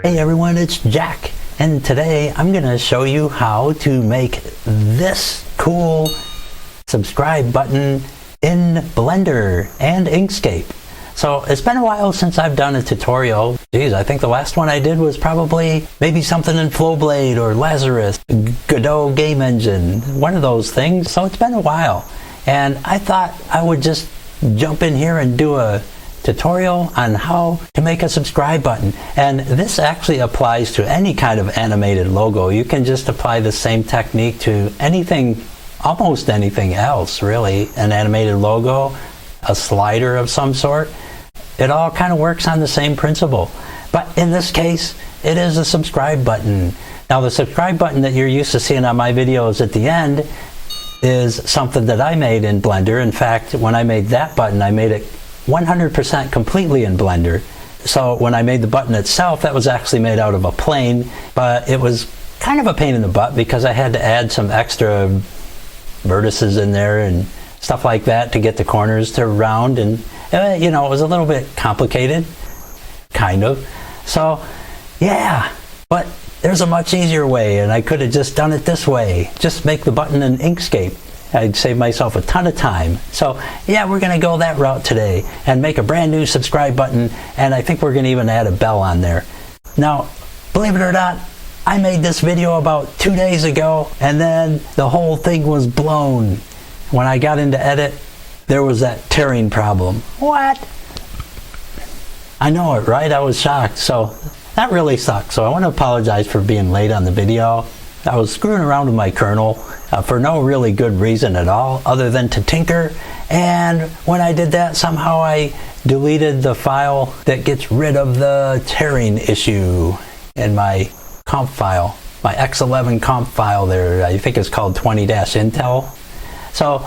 Hey everyone, it's Jack, and today I'm going to show you how to make this cool subscribe button in Blender and Inkscape. So it's been a while since I've done a tutorial. Geez, I think the last one I did was probably maybe something in Flowblade or Lazarus, Godot game engine, one of those things. So it's been a while, and I thought I would just jump in here and do a tutorial on how to make a subscribe button. And this actually applies to any kind of animated logo. You can just apply the same technique to anything, almost anything else really. An animated logo, a slider of some sort. It all kind of works on the same principle. But in this case, it is a subscribe button. Now the subscribe button that you're used to seeing on my videos at the end is something that I made in Blender. In fact, when I made that button, I made it 100% completely in Blender. So when I made the button itself, that was actually made out of a plane, but it was kind of a pain in the butt because I had to add some extra vertices in there and stuff like that to get the corners to round, and you know, it was a little bit complicated, kind of. So yeah, but there's a much easier way, and I could have just done it this way. Just make the button in Inkscape. I'd save myself a ton of time. So yeah, we're gonna go that route today and make a brand new subscribe button, and I think we're gonna even add a bell on there. Now, believe it or not, I made this video about 2 days ago, and then the whole thing was blown. When I got into edit, there was that tearing problem. What? I know it, right? I was shocked. So that really sucked. So I want to apologize for being late on the video. I was screwing around with my kernel for no really good reason at all, other than to tinker. And when I did that, somehow I deleted the file that gets rid of the tearing issue in my comp file, my X11 comp file there. I think it's called 20-Intel. So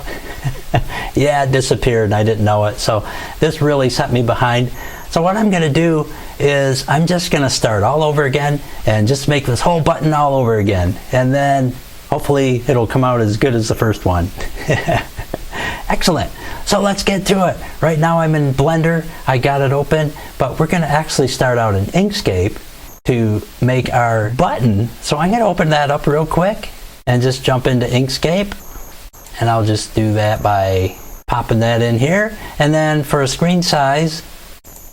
yeah, it disappeared and I didn't know it. So this really set me behind. So what I'm gonna do is I'm just gonna start all over again and just make this whole button all over again. And then hopefully it'll come out as good as the first one. Excellent. So let's get to it. Right now I'm in Blender. I got it open, but we're gonna actually start out in Inkscape to make our button. So I'm gonna open that up real quick and just jump into Inkscape. And I'll just do that by popping that in here. And then for a screen size,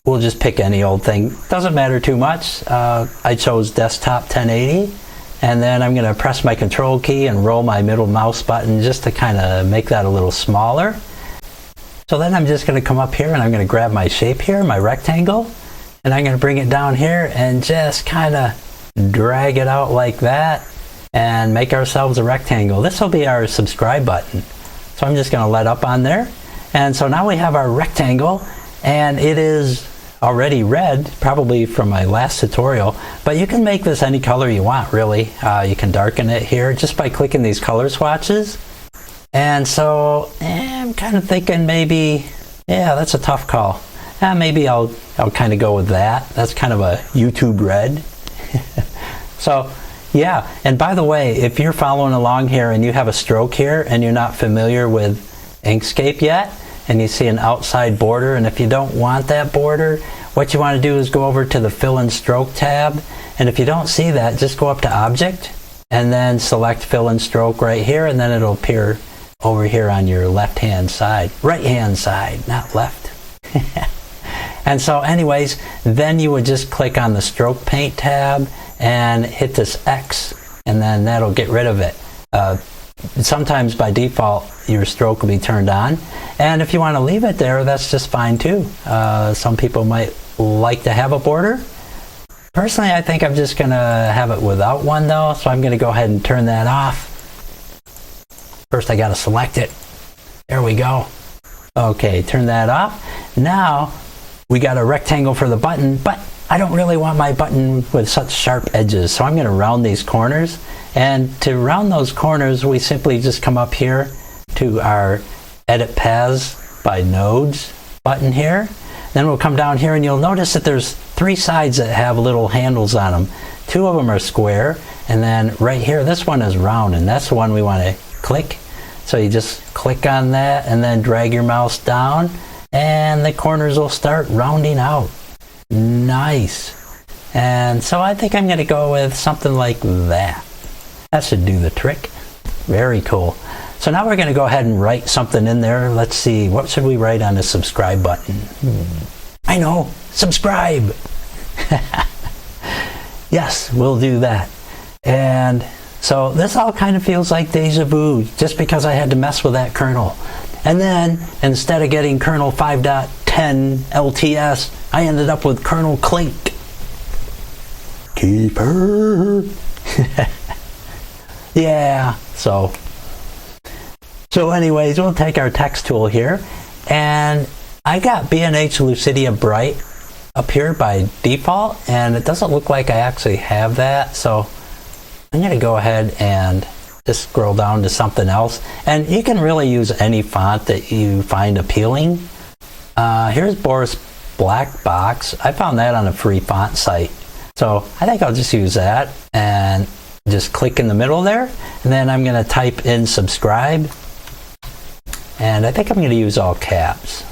we'll just pick any old thing. Doesn't matter too much. I chose desktop 1080. And then I'm gonna press my control key and roll my middle mouse button just to kind of make that a little smaller. So then I'm just gonna come up here and I'm gonna grab my shape here, my rectangle, and I'm gonna bring it down here and just kind of drag it out like that and make ourselves a rectangle. This will be our subscribe button. So I'm just gonna let up on there. And so now we have our rectangle, and it is already red, probably from my last tutorial, but you can make this any color you want, really. You can darken it here just by clicking these color swatches. And so I'm kind of thinking maybe, yeah, that's a tough call. Maybe I'll kind of go with that. That's kind of a YouTube red. So yeah, and by the way, if you're following along here and you have a stroke here and you're not familiar with Inkscape yet, and you see an outside border, and if you don't want that border, what you want to do is go over to the Fill and Stroke tab, and if you don't see that, just go up to Object, and then select Fill and Stroke right here, and then it'll appear over here on your left-hand side. Right-hand side, not left. And so anyways, then you would just click on the Stroke Paint tab, and hit this X, and then that'll get rid of it. Sometimes by default your stroke will be turned on, and if you want to leave it there, that's just fine too. Some people might like to have a border. Personally, I think I'm just gonna have it without one though, so I'm gonna go ahead and turn that off. First I gotta select it. There we go. Okay, turn that off. Now we got a rectangle for the button, but I don't really want my button with such sharp edges, so I'm going to round these corners. And to round those corners, we simply just come up here to our Edit Paths by Nodes button here. Then we'll come down here and you'll notice that there's 3 sides that have little handles on them. 2 of them are square, and then right here, this one is round, and that's the one we want to click. So you just click on that and then drag your mouse down, and the corners will start rounding out. Nice. And so I think I'm going to go with something like that. That should do the trick. Very cool. So now we're going to go ahead and write something in there. Let's see, what should we write on the subscribe button? I know, subscribe. Yes, we'll do that. And so this all kind of feels like deja vu, just because I had to mess with that kernel. And then, instead of getting kernel 5.10 LTS, I ended up with kernel clink. Keeper. Yeah, so anyways, we'll take our text tool here, and I got B&H Lucidia Bright up here by default, and it doesn't look like I actually have that, so I'm going to go ahead and just scroll down to something else. And you can really use any font that you find appealing. Here's Boris Black Box. I found that on a free font site, so I think I'll just use that and just click in the middle there, and then I'm going to type in subscribe, and I think I'm going to use all caps.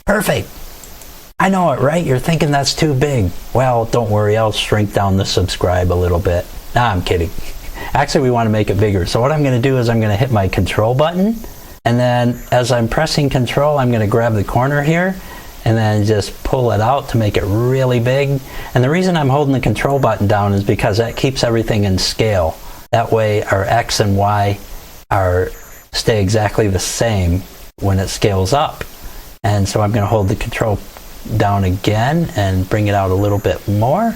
Perfect. I know it, right? You're thinking that's too big. Well, don't worry, I'll shrink down the subscribe a little bit. Nah, I'm kidding. Actually, we want to make it bigger. So what I'm going to do is I'm going to hit my control button, and then as I'm pressing control, I'm going to grab the corner here and then just pull it out to make it really big. And the reason I'm holding the control button down is because that keeps everything in scale. That way our X and Y stay exactly the same when it scales up. And so I'm going to hold the control down again and bring it out a little bit more,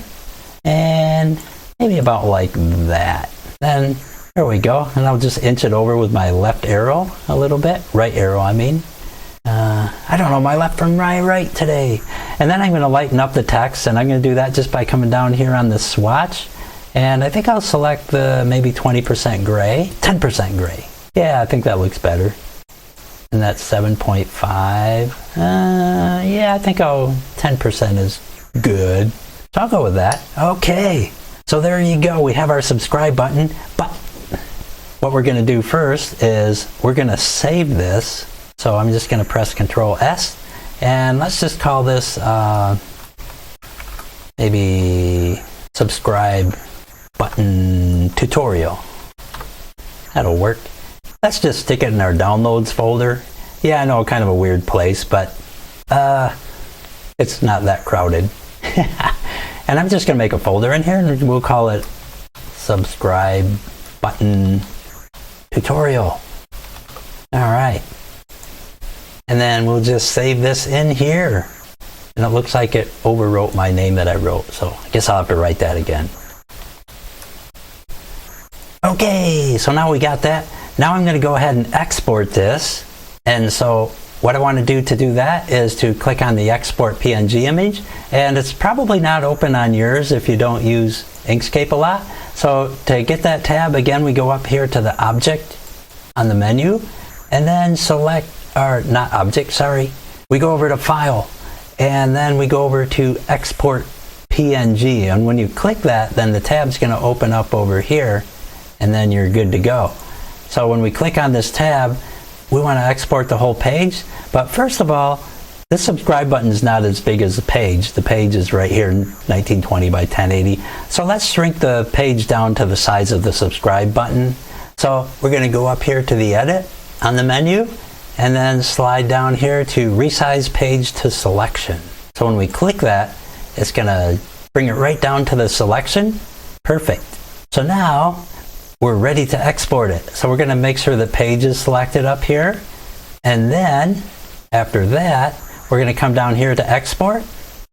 and maybe about like that. Then there we go, and I'll just inch it over with my left arrow a little bit, right arrow I mean. I don't know my left from my right today. And then I'm going to lighten up the text, and I'm going to do that just by coming down here on the swatch, and I think I'll select the maybe 20% gray, 10% gray. Yeah, I think that looks better. And that's 7.5. Yeah, I think 10% is good. So I'll go with that. Okay, so there you go. We have our subscribe button. But what we're going to do first is we're going to save this. So I'm just going to press Control S, and let's just call this maybe subscribe button tutorial. That'll work. Let's just stick it in our downloads folder. Yeah, I know, kind of a weird place, but it's not that crowded. And I'm just going to make a folder in here, and we'll call it subscribe button tutorial. All right. And then we'll just save this in here. And it looks like it overwrote my name that I wrote, so I guess I'll have to write that again. Okay, so now we got that. Now I'm going to go ahead and export this. And so what I want to do that is to click on the export PNG image. And it's probably not open on yours if you don't use Inkscape a lot. So to get that tab, again, we go up here to the object on the menu, and then select, or not object, sorry. We go over to file, and then we go over to export PNG. And when you click that, then the tab's going to open up over here, and then you're good to go. So when we click on this tab, we want to export the whole page. But first of all, this subscribe button is not as big as the page. The page is right here, 1920 by 1080. So let's shrink the page down to the size of the subscribe button. So we're going to go up here to the edit on the menu, and then slide down here to resize page to selection. So when we click that, it's going to bring it right down to the selection. Perfect. So now we're ready to export it. So we're going to make sure the page is selected up here. And then after that, we're going to come down here to export,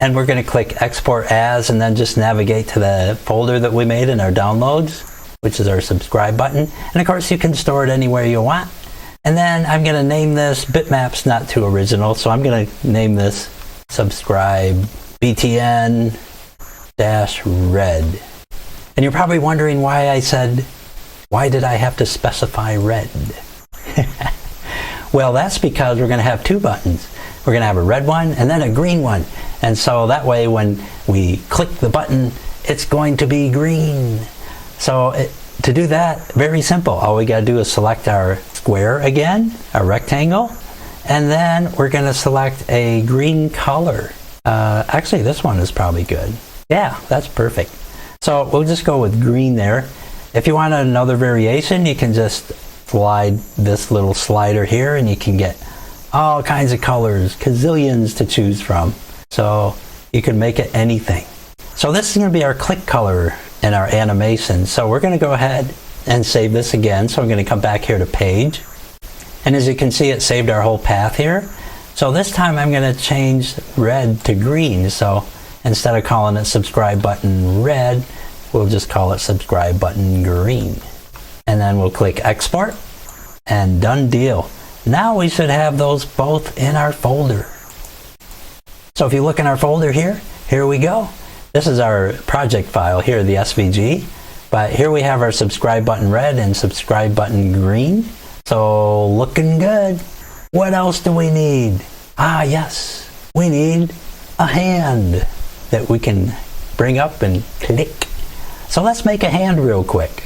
and we're going to click export as, and then just navigate to the folder that we made in our downloads, which is our subscribe button. And of course you can store it anywhere you want. And then I'm going to name this, bitmap's not too original, so I'm going to name this subscribe btn-red. And you're probably wondering why I said, why did I have to specify red? Well, that's because we're going to have two buttons. We're going to have a red one and then a green one. And so that way when we click the button, it's going to be green. So to do that, very simple. All we got to do is select our square again, our rectangle, And then we're going to select a green color. Actually, this one is probably good. Yeah, that's perfect. So we'll just go with green there. If you want another variation, you can just slide this little slider here and you can get all kinds of colors, gazillions to choose from. So you can make it anything. So this is going to be our click color in our animation. So we're going to go ahead and save this again. So I'm going to come back here to page. And as you can see, it saved our whole path here. So this time I'm going to change red to green. So instead of calling it subscribe button red, we'll just call it subscribe button green. And then we'll click export and done deal. Now we should have those both in our folder. So if you look in our folder here we go. This is our project file here, the SVG. But here we have our subscribe button red and subscribe button green. So looking good. What else do we need? Ah, yes, we need a hand that we can bring up and click. So let's make a hand real quick.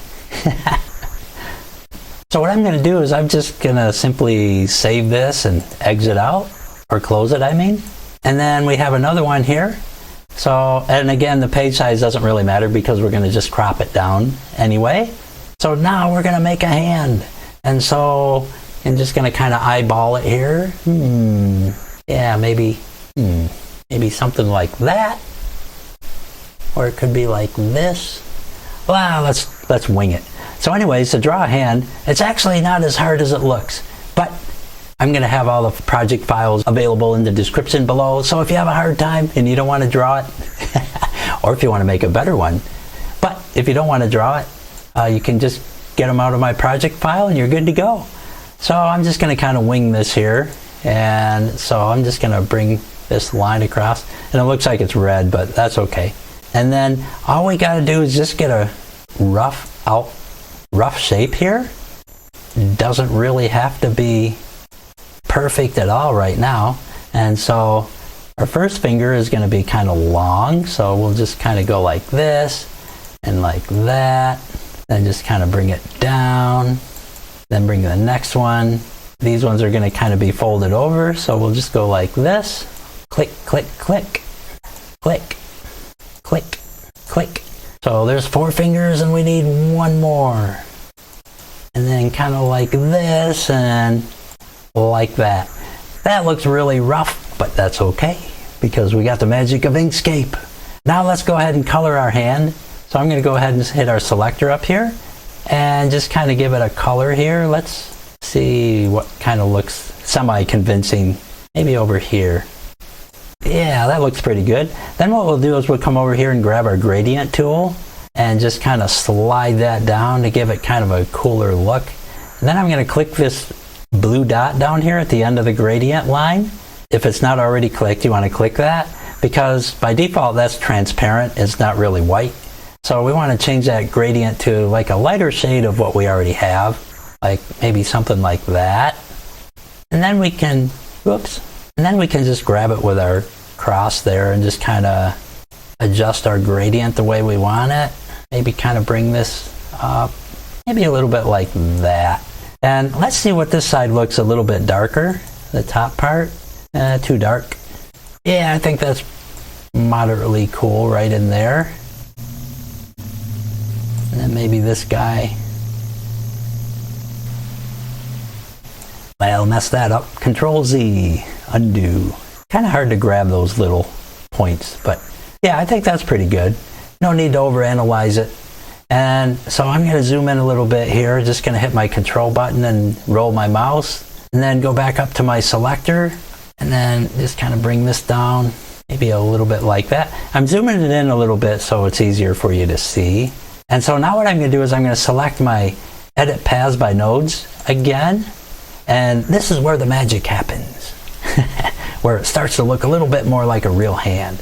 So what I'm going to do is I'm just going to simply save this and exit out, or close it, I mean. And then we have another one here. So, and again, the page size doesn't really matter because we're going to just crop it down anyway. So now we're going to make a hand. And so I'm just going to kind of eyeball it here. Yeah, maybe something like that. Or it could be like this. Well, let's wing it. So anyways, to draw a hand, it's actually not as hard as it looks. But I'm going to have all the project files available in the description below. So if you have a hard time and you don't want to draw it, or if you want to make a better one, but if you don't want to draw it, you can just get them out of my project file and you're good to go. So I'm just going to kind of wing this here. And so I'm just going to bring this line across. And it looks like it's red, but that's okay. And then all we got to do is just get a rough shape here. It doesn't really have to be perfect at all right now. And so our first finger is going to be kind of long. So we'll just kind of go like this and like that. Then just kind of bring it down. Then bring the next one. These ones are going to kind of be folded over. So we'll just go like this. Click, click, click, click, click, click. So there's 4 fingers and we need one more. And then kind of like this and like that. That looks really rough, but that's okay because we got the magic of Inkscape. Now let's go ahead and color our hand. So I'm going to go ahead and hit our selector up here and just kind of give it a color here. Let's see what kind of looks semi-convincing. Maybe over here. Yeah, that looks pretty good. Then what we'll do is we'll come over here and grab our gradient tool and just kind of slide that down to give it kind of a cooler look. And then I'm going to click this blue dot down here at the end of the gradient line. If it's not already clicked, you want to click that because by default that's transparent. It's not really white. So we want to change that gradient to like a lighter shade of what we already have, like maybe something like that. And then we can, and then we can just grab it with our cross there and just kind of adjust our gradient the way we want it. Maybe kind of bring this up, maybe a little bit like that. And let's see what this side looks a little bit darker, the top part. Too dark. Yeah, I think that's moderately cool right in there. And then maybe this guy. Well, mess that up. Control Z, undo. Kind of hard to grab those little points, but yeah, I think that's pretty good. No need to overanalyze it. And so I'm going to zoom in a little bit here. Just going to hit my control button and roll my mouse. And then go back up to my selector. And then just kind of bring this down. Maybe a little bit like that. I'm zooming it in a little bit so it's easier for you to see. And so now what I'm going to do is I'm going to select my edit paths by nodes again. And this is where the magic happens. Where it starts to look a little bit more like a real hand.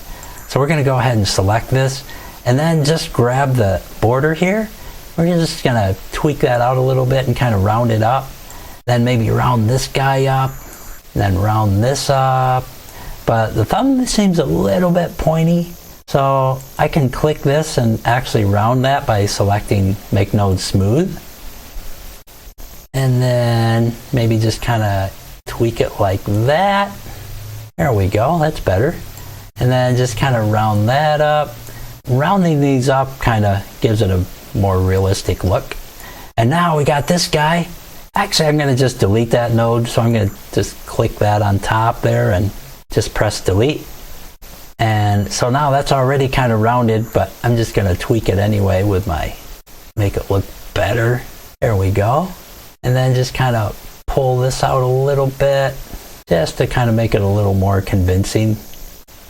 So we're going to go ahead and select this. And then just grab the border here. We're just going to tweak that out a little bit and kind of round it up. Then maybe round this guy up. Then round this up. But the thumb seems a little bit pointy. So I can click this and actually round that by selecting Make Node Smooth. And then maybe just kind of tweak it like that. There we go, that's better. And then just kind of round that up. Rounding these up kind of gives it a more realistic look. And now we got this guy. Actually, I'm going to just delete that node. So I'm going to just click that on top there and just press delete. And so now that's already kind of rounded, but I'm just going to tweak it anyway with my, make it look better. There we go. And then just kind of pull this out a little bit, just to kind of make it a little more convincing.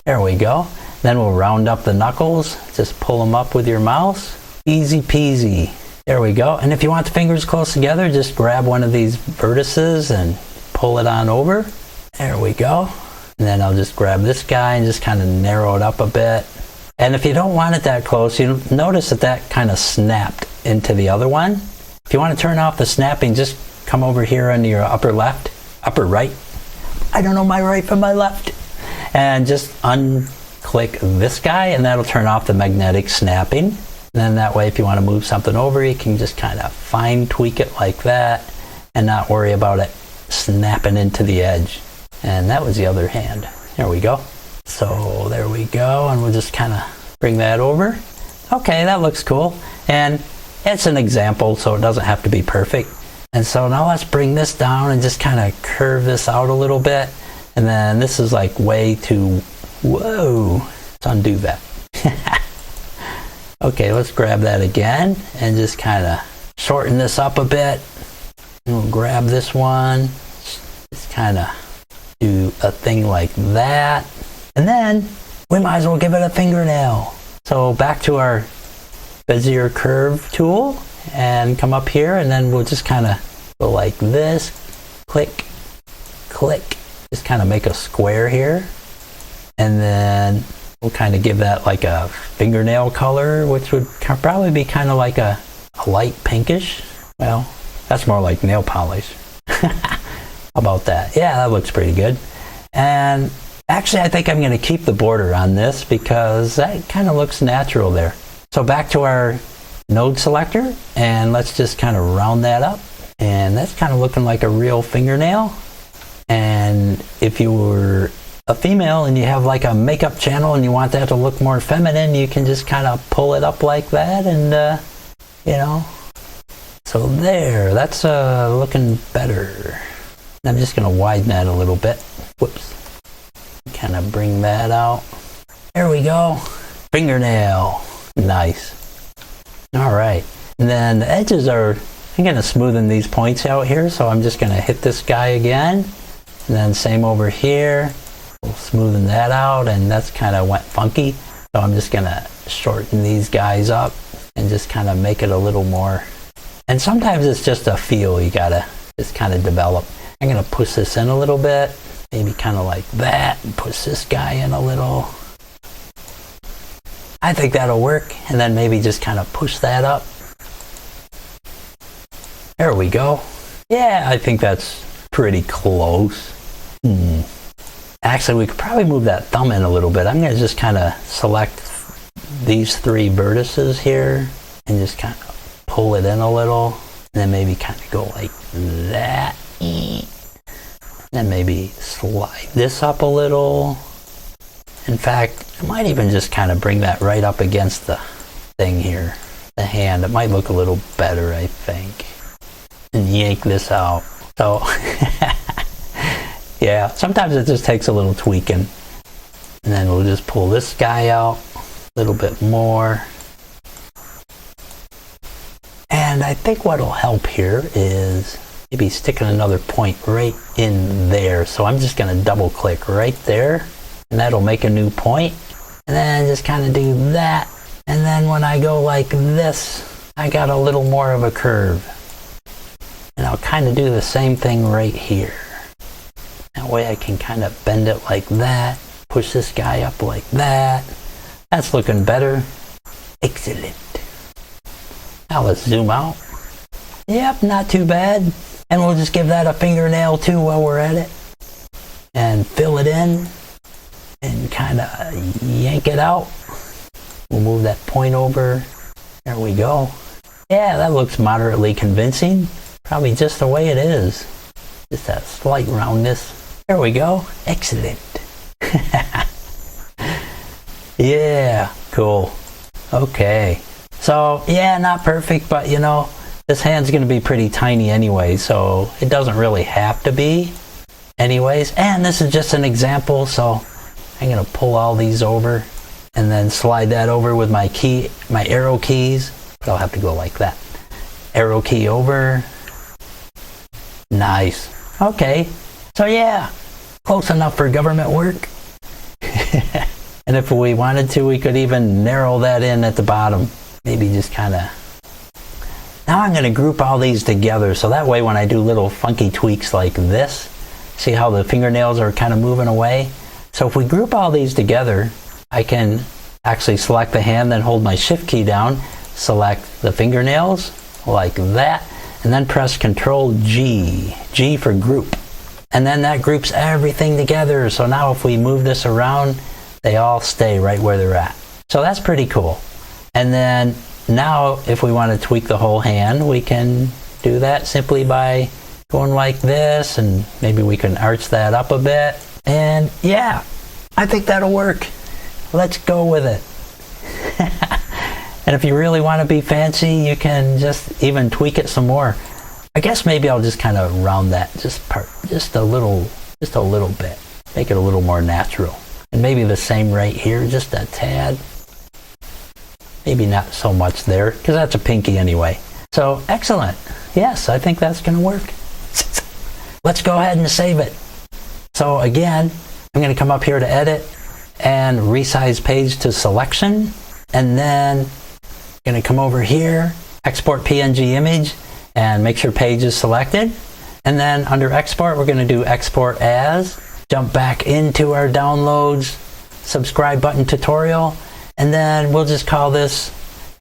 There we go. Then we'll round up the knuckles. Just pull them up with your mouse. Easy peasy. There we go. And if you want the fingers close together, just grab one of these vertices and pull it on over. There we go. And then I'll just grab this guy and just kind of narrow it up a bit. And if you don't want it that close, you'll notice that that kind of snapped into the other one. If you want to turn off the snapping, just come over here on your upper left, upper right. I don't know my right from my left. And just unclick this guy and that'll turn off the magnetic snapping. And then that way, if you want to move something over, you can just kind of fine tweak it like that and not worry about it snapping into the edge. And that was the other hand. There we go. So there we go. And we'll just kind of bring that over. Okay, that looks cool. And it's an example, so it doesn't have to be perfect. And so now let's bring this down and just kind of curve this out a little bit. And then this is like way too, whoa. Let's undo that. Okay, let's grab that again and just kind of shorten this up a bit. And we'll grab this one. Just kind of do a thing like that. And then we might as well give it a fingernail. So back to our Bezier curve tool and come up here and then we'll just kind of go like this. Click, click. Just kind of make a square here. And then we'll kind of give that like a fingernail color, which would probably be kind of like a light pinkish. Well, that's more like nail polish. How about that? Yeah, that looks pretty good. And actually, I think I'm going to keep the border on this because that kind of looks natural there. So back to our node selector, and let's just kind of round that up. And that's kind of looking like a real fingernail. And if you were a female and you have like a makeup channel and you want that to look more feminine, you can just kind of pull it up like that and, you know. So there, that's looking better. I'm just going to widen that a little bit. Whoops. Kind of bring that out. There we go. Fingernail. Nice. All right. And then the edges are, I'm going to smoothen these points out here. So I'm just going to hit this guy again. And then same over here. We'll smoothen that out. And that's kind of went funky. So I'm just going to shorten these guys up and just kind of make it a little more. And sometimes it's just a feel you got to just kind of develop. I'm going to push this in a little bit, maybe kind of like that, and push this guy in a little. I think that'll work, and then maybe just kind of push that up. There we go. Yeah, I think that's pretty close. Actually, we could probably move that thumb in a little bit. I'm going to just kind of select these three vertices here and just kind of pull it in a little, and then maybe kind of go like that. Then maybe slide this up a little. In fact, I might even just kind of bring that right up against the thing here, the hand. It might look a little better, I think. And yank this out. So, yeah, sometimes it just takes a little tweaking. And then we'll just pull this guy out a little bit more. And I think what'll help here is maybe sticking another point right in there. So I'm just going to double click right there and that'll make a new point. And then just kind of do that. And then when I go like this, I got a little more of a curve. And I'll kind of do the same thing right here. That way I can kind of bend it like that. Push this guy up like that. That's looking better. Excellent. Now let's zoom out. Yep, not too bad. And we'll just give that a fingernail too while we're at it. And fill it in. And kind of yank it out. We'll move that point over. There we go. Yeah, that looks moderately convincing. Probably just the way it is. Just that slight roundness. There we go. Excellent. Yeah, cool. Okay. So, yeah, not perfect, but you know, this hand's going to be pretty tiny anyway, so it doesn't really have to be anyways. And this is just an example, so I'm going to pull all these over and then slide that over with my arrow keys. But I'll have to go like that. Arrow key over. Nice. Okay. So yeah, close enough for government work. And if we wanted to, we could even narrow that in at the bottom. Maybe just kind of... Now I'm going to group all these together, so that way when I do little funky tweaks like this, see how the fingernails are kind of moving away? So if we group all these together, I can actually select the hand, then hold my shift key down, select the fingernails like that, and then press Control G, G for group. And then that groups everything together. So now if we move this around, they all stay right where they're at. So that's pretty cool. And then now if we want to tweak the whole hand, we can do that simply by going like this, and maybe we can arch that up a bit. And yeah, I think that'll work. Let's go with it. And if you really want to be fancy, you can just even tweak it some more. I guess maybe I'll just kind of round that just a little bit. Make it a little more natural. And maybe the same right here, just a tad. Maybe not so much there, because that's a pinky anyway. So, excellent. Yes, I think that's going to work. Let's go ahead and save it. So again, I'm going to come up here to edit and resize page to selection. And then I'm going to come over here, export PNG image, and make sure page is selected. And then under export, we're going to do export as. Jump back into our downloads, subscribe button tutorial, and then we'll just call this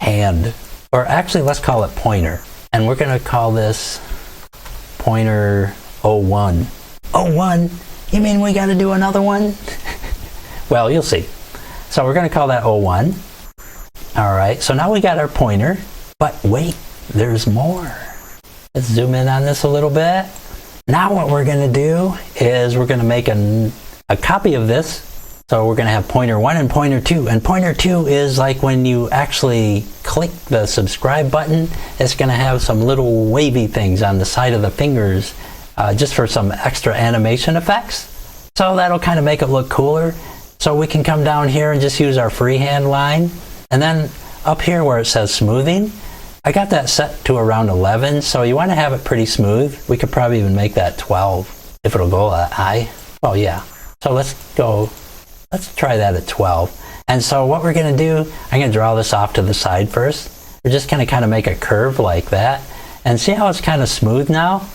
hand. Or actually, let's call it pointer. And we're going to call this pointer 01. 01? You mean we got to do another one? Well, you'll see. So we're going to call that 01. All right, so now we got our pointer. But wait, there's more. Let's zoom in on this a little bit. Now what we're going to do is we're going to make a copy of this. So we're going to have pointer 1 and pointer 2. And pointer 2 is like when you actually click the subscribe button, it's going to have some little wavy things on the side of the fingers just for some extra animation effects. So that'll kind of make it look cooler. So we can come down here and just use our freehand line. And then up here where it says smoothing, I got that set to around 11, so you want to have it pretty smooth. We could probably even make that 12 if it'll go that high. Oh yeah. So let's try that at 12. And so what we're going to do, I'm going to draw this off to the side first. We're just going to kind of make a curve like that. And see how it's kind of smooth now?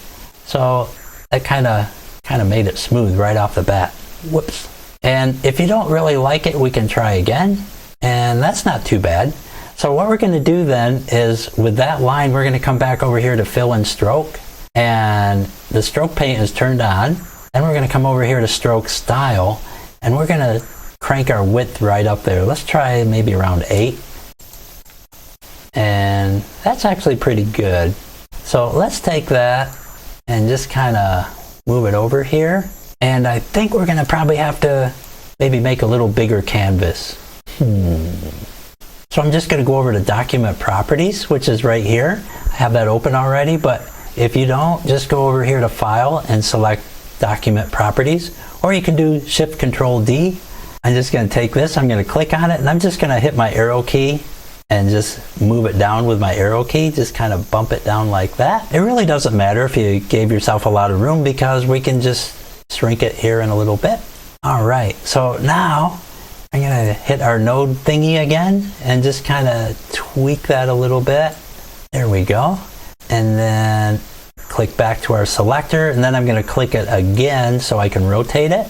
So that kind of made it smooth right off the bat. Whoops. And if you don't really like it, we can try again. And that's not too bad. So what we're going to do then is with that line, we're going to come back over here to fill and stroke. And the stroke paint is turned on. Then we're going to come over here to stroke style. And we're going to crank our width right up there. Let's try maybe around 8. And that's actually pretty good. So let's take that and just kind of move it over here. And I think we're going to probably have to maybe make a little bigger canvas. So I'm just going to go over to document properties, which is right here. I have that open already, but if you don't, just go over here to file and select document properties, or you can do shift control D. I'm just going to take this, I'm going to click on it, and I'm just going to hit my arrow key and just move it down with my arrow key, just kind of bump it down like that. It really doesn't matter if you gave yourself a lot of room because we can just shrink it here in a little bit. All right, so now I'm going to hit our node thingy again and just kind of tweak that a little bit. There we go. And then click back to our selector, and then I'm going to click it again so I can rotate it.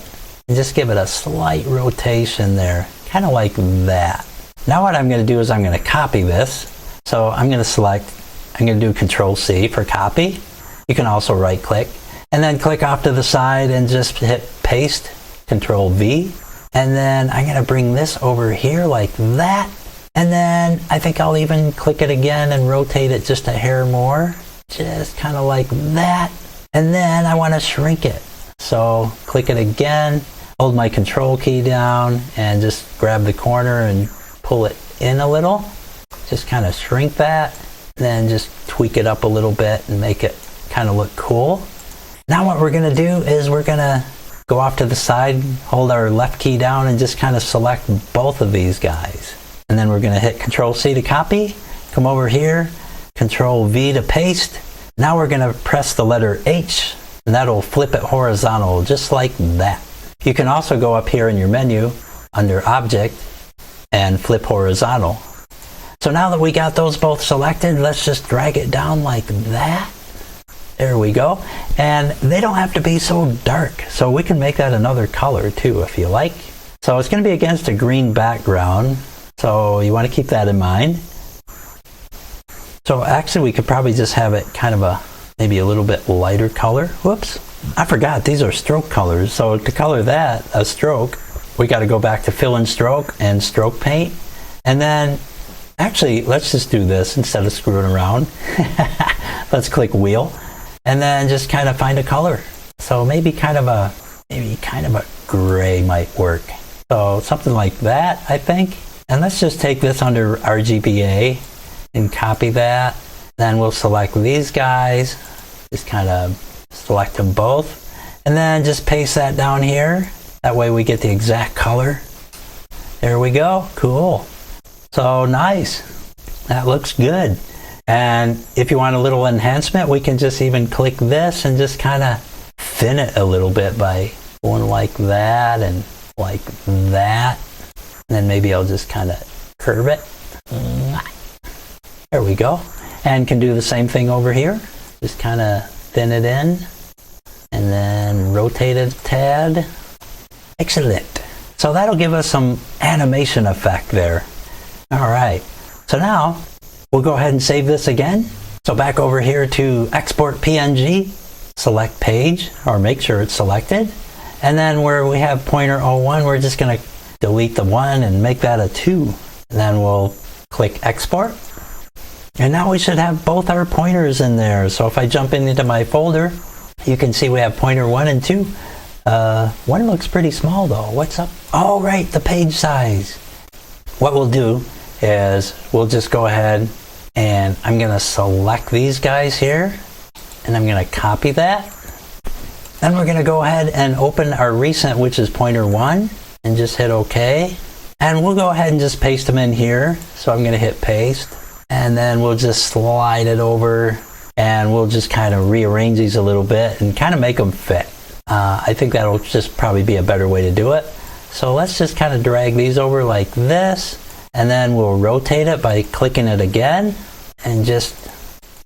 And just give it a slight rotation there, kind of like that. Now what I'm going to do is I'm going to copy this. So I'm going to do Control C for copy. You can also right click. And then click off to the side and just hit paste, Control V. And then I'm going to bring this over here like that. And then I think I'll even click it again and rotate it just a hair more. Just kind of like that. And then I want to shrink it. So click it again, hold my control key down, and just grab the corner and pull it in a little. Just kind of shrink that, then just tweak it up a little bit and make it kind of look cool. Now what we're going to do is we're going to go off to the side, hold our left key down, and just kind of select both of these guys. And then we're going to hit Control C to copy, come over here, Control V to paste. Now we're going to press the letter H, and that'll flip it horizontal, just like that. You can also go up here in your menu under Object and flip horizontal. So now that we got those both selected, let's just drag it down like that. There we go. And they don't have to be so dark, so we can make that another color too if you like. So it's going to be against a green background, so you want to keep that in mind. So actually we could probably just have it kind of maybe a little bit lighter color. Whoops, I forgot these are stroke colors. So to color that a stroke, we got to go back to fill and stroke paint. And then actually let's just do this instead of screwing around. Let's click wheel and then just kind of find a color. So maybe kind of a gray might work. So something like that, I think. And let's just take this under RGBA and copy that. Then we'll select these guys, just kind of select them both, and then just paste that down here. That way we get the exact color. There we go. Cool. So nice. That looks good. And if you want a little enhancement, we can just even click this and just kind of thin it a little bit by going like that and like that. And then maybe I'll just kind of curve it. There we go. And can do the same thing over here. Just kind of thin it in and then rotate it a tad. Excellent. So that'll give us some animation effect there. All right. So now we'll go ahead and save this again. So back over here to Export PNG, select Page, or make sure it's selected. And then where we have pointer 01, we're just going to delete the 1 and make that a 2. And then we'll click Export. And now we should have both our pointers in there. So if I jump into my folder, you can see we have pointer 1 and 2. 1 looks pretty small though. What's up? Oh, right, the page size. What we'll do is we'll just go ahead and I'm going to select these guys here and I'm going to copy that. Then we're going to go ahead and open our recent, which is pointer 1, and just hit OK. And we'll go ahead and just paste them in here. So I'm going to hit paste. And then we'll just slide it over and we'll just kind of rearrange these a little bit and kind of make them fit. I think that'll just probably be a better way to do it. So let's just kind of drag these over like this, and then we'll rotate it by clicking it again, and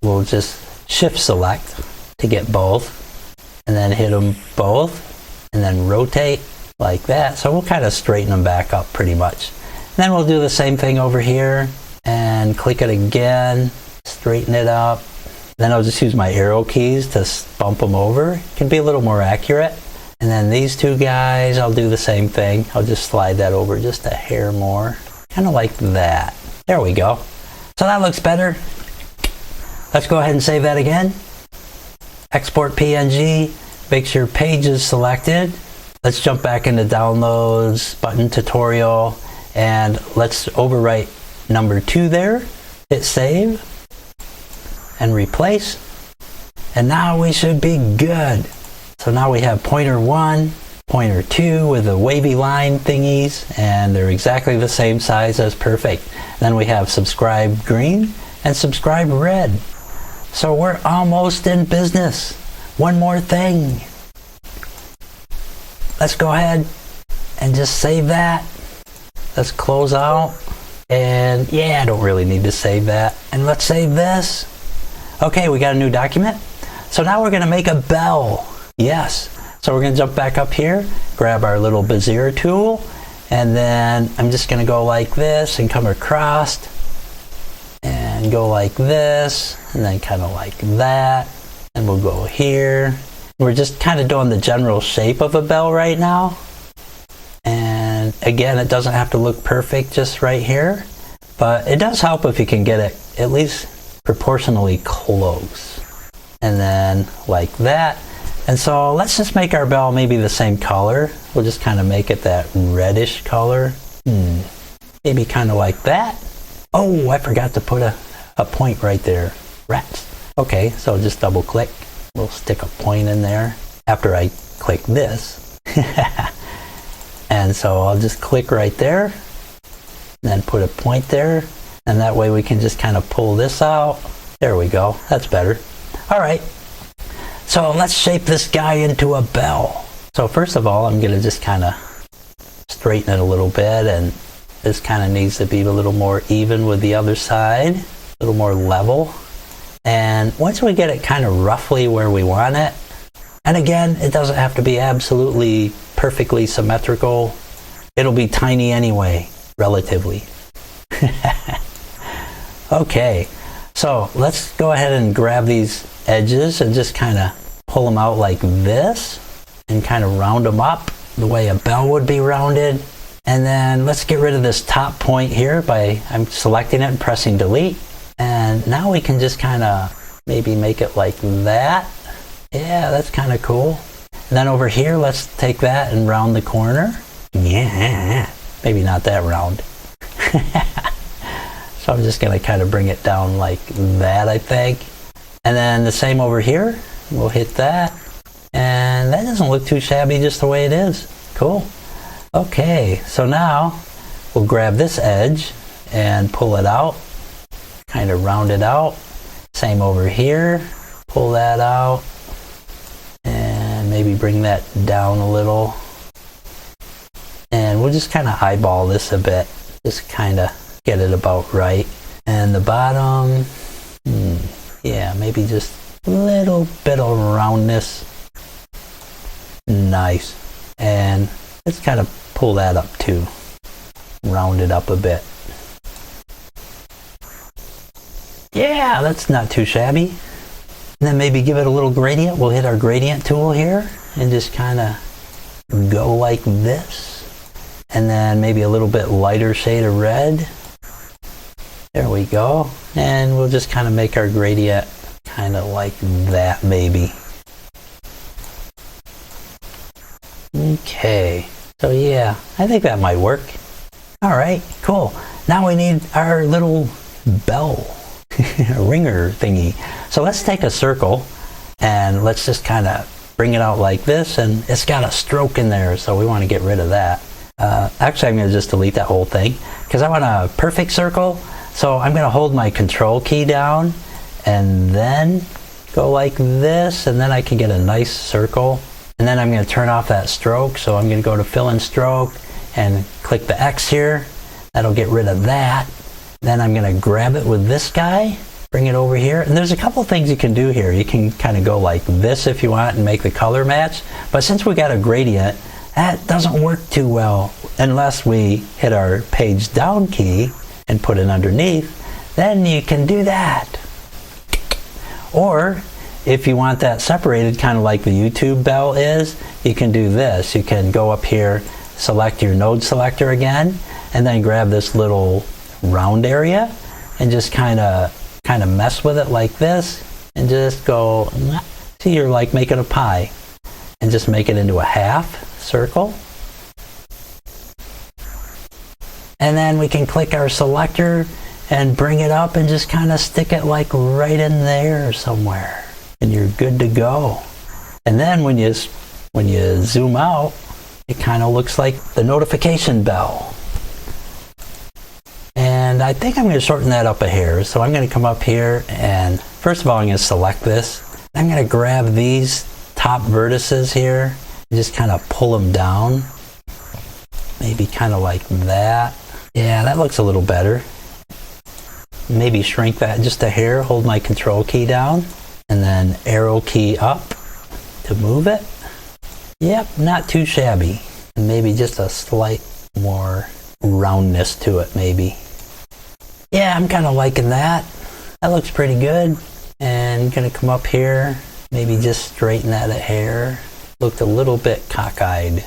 we'll just shift select to get both, and then hit them both, and then rotate like that. So we'll kind of straighten them back up pretty much. And then we'll do the same thing over here and click it again, straighten it up. Then I'll just use my arrow keys to bump them over. It can be a little more accurate. And then these two guys, I'll do the same thing. I'll just slide that over just a hair more, kind of like that. There we go. So that looks better. Let's go ahead and save that again. Export PNG, make sure page is selected. Let's jump back into downloads, button tutorial, and let's overwrite number 2 there. Hit save and replace. And now we should be good. So now we have pointer 1, pointer 2 with the wavy line thingies, and they're exactly the same size as perfect. Then we have subscribe green and subscribe red. So we're almost in business. One more thing. Let's go ahead and just save that. Let's close out. And yeah, I don't really need to save that. And let's save this. Okay, we got a new document. So now we're going to make a bell. Yes. So we're going to jump back up here, grab our little Bezier tool, and then I'm just going to go like this and come across and go like this and then kind of like that. And we'll go here. We're just kind of doing the general shape of a bell right now. And again, it doesn't have to look perfect just right here, but it does help if you can get it at least proportionally close. and then like that. And so let's just make our bell maybe the same color. We'll just kind of make it that reddish color. Maybe kind of like that. Oh, I forgot to put a point right there. Rats. Okay, so just double click. We'll stick a point in there after I click this. And so I'll just click right there, and then put a point there, and that way we can just kind of pull this out. There we go. That's better. All right. So let's shape this guy into a bell. So first of all, I'm going to just kind of straighten it a little bit, and this kind of needs to be a little more even with the other side, a little more level. And once we get it kind of roughly where we want it, and again, it doesn't have to be absolutely perfectly symmetrical. It'll be tiny anyway, relatively. Okay, so let's go ahead and grab these edges and just kind of pull them out like this and kind of round them up the way a bell would be rounded. And then let's get rid of this top point here by I'm selecting it and pressing delete. And now we can just kind of maybe make it like that. Yeah, that's kind of cool. And then over here, let's take that and round the corner. Yeah, maybe not that round. So I'm just going to kind of bring it down like that, I think. And then the same over here. We'll hit that. And that doesn't look too shabby just the way it is. Cool. Okay, so now we'll grab this edge and pull it out. Kind of round it out. Same over here. Pull that out. And maybe bring that down a little. And we'll just kind of eyeball this a bit. Just kind of get it about right. And the bottom, yeah, maybe just a little bit of roundness. Nice. And let's kind of pull that up too. Round it up a bit. Yeah, that's not too shabby. And then maybe give it a little gradient. We'll hit our gradient tool here and just kind of go like this. And then maybe a little bit lighter shade of red. There we go. And we'll just kind of make our gradient kind of like that maybe. Okay. So yeah, I think that might work. All right, cool. Now we need our little bell. Ringer thingy. So let's take a circle and let's just kind of bring it out like this, and it's got a stroke in there, so we want to get rid of that. Actually, I'm going to just delete that whole thing because I want a perfect circle. So I'm going to hold my control key down and then go like this, and then I can get a nice circle. And then I'm going to turn off that stroke, so I'm going to go to fill in stroke and click the X here. That'll get rid of that. Then I'm going to grab it with this guy, bring it over here. And there's a couple things you can do here. You can kind of go like this if you want and make the color match. But since we got a gradient, that doesn't work too well unless we hit our page down key and put it underneath. Then you can do that. Or if you want that separated kind of like the YouTube bell is, you can do this. You can go up here, select your node selector again, and then grab this little round area and just kind of mess with it like this and just go, see, you're like making a pie, and just make it into a half circle. And then we can click our selector and bring it up and just kind of stick it like right in there somewhere, and you're good to go. And then when you zoom out, it kind of looks like the notification bell. And I think I'm going to shorten that up a hair. So I'm going to come up here, and first of all, I'm going to select this. I'm going to grab these top vertices here and just kind of pull them down. Maybe kind of like that. Yeah, that looks a little better. Maybe shrink that just a hair, hold my control key down, and then arrow key up to move it. Yep, not too shabby. And maybe just a slight more roundness to it maybe. Yeah, I'm kind of liking that. That looks pretty good. And I'm going to come up here, maybe just straighten that a hair. Looked a little bit cockeyed.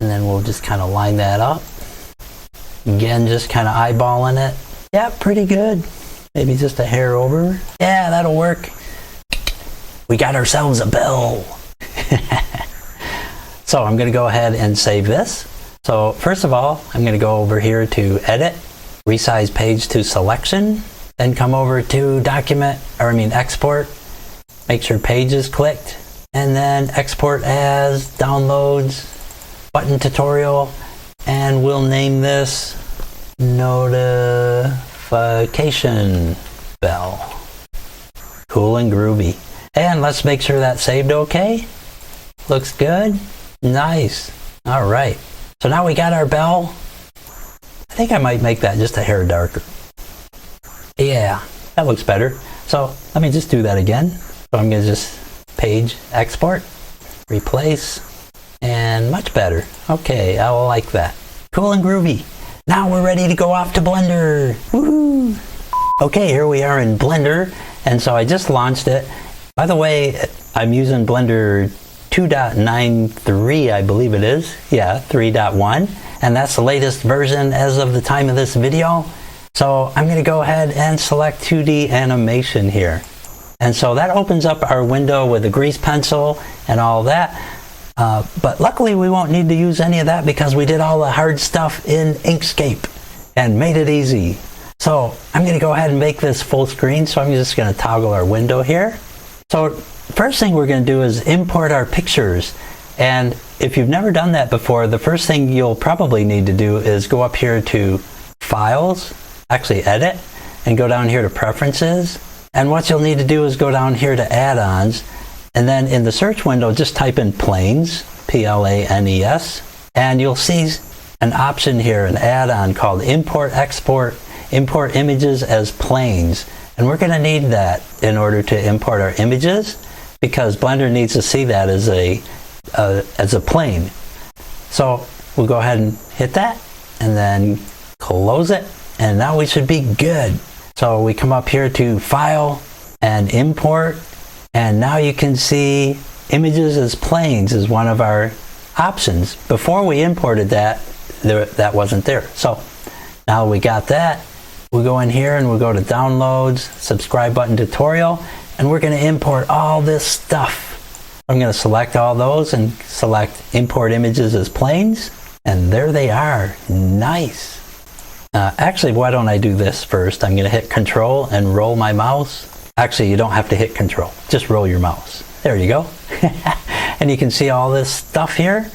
And then we'll just kind of line that up. Again, just kind of eyeballing it. Yeah, pretty good. Maybe just a hair over. Yeah, that'll work. we got ourselves a bell. So I'm going to go ahead and save this. So first of all, I'm going to go over here to Edit, Resize Page to Selection, then come over to Export, make sure Page is clicked, and then Export as Downloads, Button Tutorial, and we'll name this Notification Bell. Cool and groovy. And let's make sure that's saved okay. Looks good. Nice. All right. So now we got our bell. I think I might make that just a hair darker. Yeah, that looks better. So let me just do that again. So I'm going to just Page, Export, Replace, and much better. Okay, I like that. Cool and groovy. Now we're ready to go off to Blender. Woohoo! Okay, here we are in Blender. And so I just launched it. By the way, I'm using Blender 2.93, I believe it is. Yeah, 3.1. And that's the latest version as of the time of this video. So I'm going to go ahead and select 2D animation here. And so that opens up our window with a grease pencil and all that. But luckily we won't need to use any of that because we did all the hard stuff in Inkscape and made it easy. So I'm going to go ahead and make this full screen. So I'm just going to toggle our window here. So first thing we're going to do is import our pictures. And if you've never done that before, the first thing you'll probably need to do is go up here to Files, actually Edit, and go down here to Preferences. And what you'll need to do is go down here to Add-ons, and then in the search window just type in Planes, P-L-A-N-E-S, and you'll see an option here, an add-on called Import Export, Import Images as Planes. And we're going to need that in order to import our images because Blender needs to see that as a plane. So we'll go ahead and hit that and then close it, and now we should be good. So we come up here to File and Import, and now you can see Images as Planes is one of our options. Before we imported that, that wasn't there. So now we got that. We go in here and we'll go to Downloads, Subscribe Button Tutorial, and we're going to import all this stuff. I'm going to select all those and select Import Images as Planes, and there they are. Nice. Actually, why don't I do this first? I'm going to hit Control and roll my mouse. Actually, you don't have to hit Control. Just roll your mouse. There you go. And you can see all this stuff here.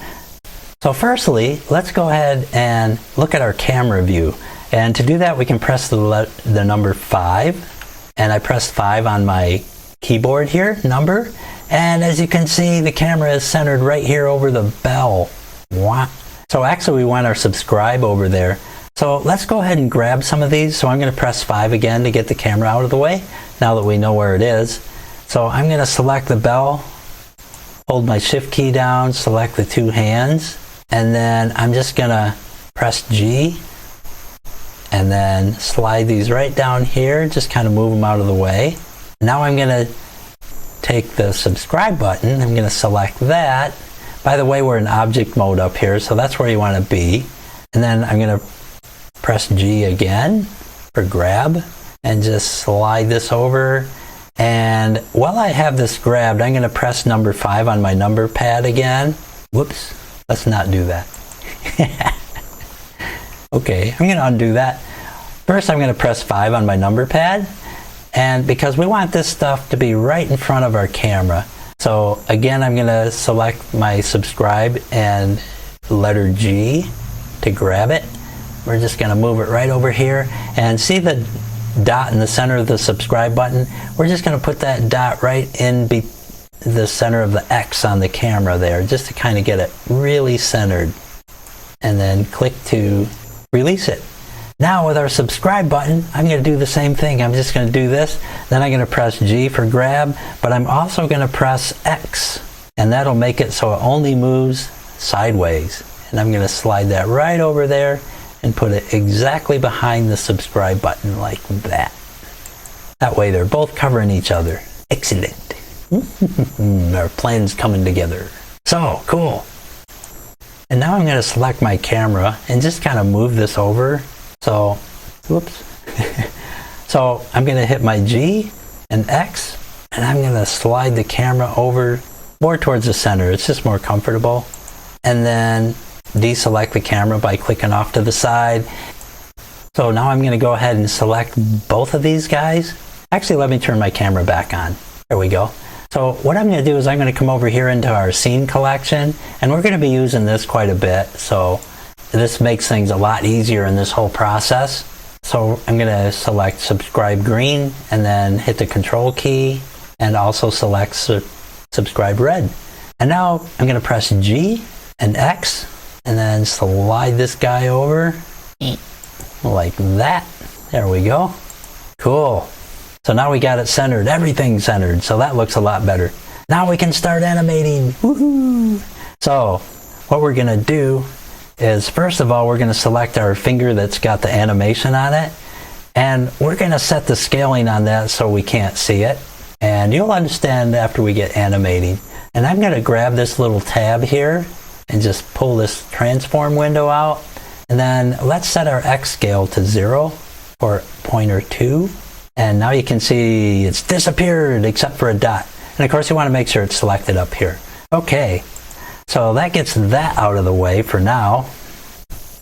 So firstly, let's go ahead and look at our camera view. And to do that, we can press the number 5. And I pressed 5 on my keyboard here, number. And as you can see, the camera is centered right here over the bell. Wow. So actually, we want our subscribe over there. So let's go ahead and grab some of these. So I'm going to press 5 again to get the camera out of the way, now that we know where it is. So I'm going to select the bell, hold my Shift key down, select the 2 hands, and then I'm just going to press G, and then slide these right down here, just kind of move them out of the way. Now I'm going to take the subscribe button, I'm going to select that. By the way, we're in object mode up here, so that's where you want to be. And then I'm going to press G again for grab and just slide this over. And while I have this grabbed, I'm going to press number 5 on my number pad again. Whoops, let's not do that. Okay, I'm going to undo that. First, I'm going to press 5 on my number pad, and because we want this stuff to be right in front of our camera. So again, I'm going to select my subscribe and letter G to grab it. We're just going to move it right over here, and see the dot in the center of the subscribe button? We're just going to put that dot right in the center of the X on the camera there, just to kind of get it really centered. And then click to release it. Now with our subscribe button, I'm going to do the same thing. I'm just going to do this, then I'm going to press G for grab, but I'm also going to press X, and that'll make it so it only moves sideways. And I'm going to slide that right over there and put it exactly behind the subscribe button like that. That way they're both covering each other. Excellent. Our plan's coming together. So cool. And now I'm going to select my camera and just kind of move this over. So, whoops. So I'm going to hit my G and X, and I'm going to slide the camera over more towards the center. It's just more comfortable. And then deselect the camera by clicking off to the side. So now I'm going to go ahead and select both of these guys. Actually, let me turn my camera back on. There we go. So what I'm going to do is I'm going to come over here into our scene collection, and we're going to be using this quite a bit. So this makes things a lot easier in this whole process. So I'm going to select subscribe green and then hit the control key and also select subscribe red. And now I'm going to press G and X and then slide this guy over like that. There we go. Cool. So now we got it centered, everything centered. So that looks a lot better. Now we can start animating. Woohoo! So what we're going to do is, first of all, we're going to select our finger that's got the animation on it, and we're going to set the scaling on that so we can't see it, and you'll understand after we get animating. And I'm going to grab this little tab here and just pull this transform window out, and then let's set our X scale to 0 or 0.2, and now you can see it's disappeared except for a dot. And of course you want to make sure it's selected up here. Okay. So that gets that out of the way for now.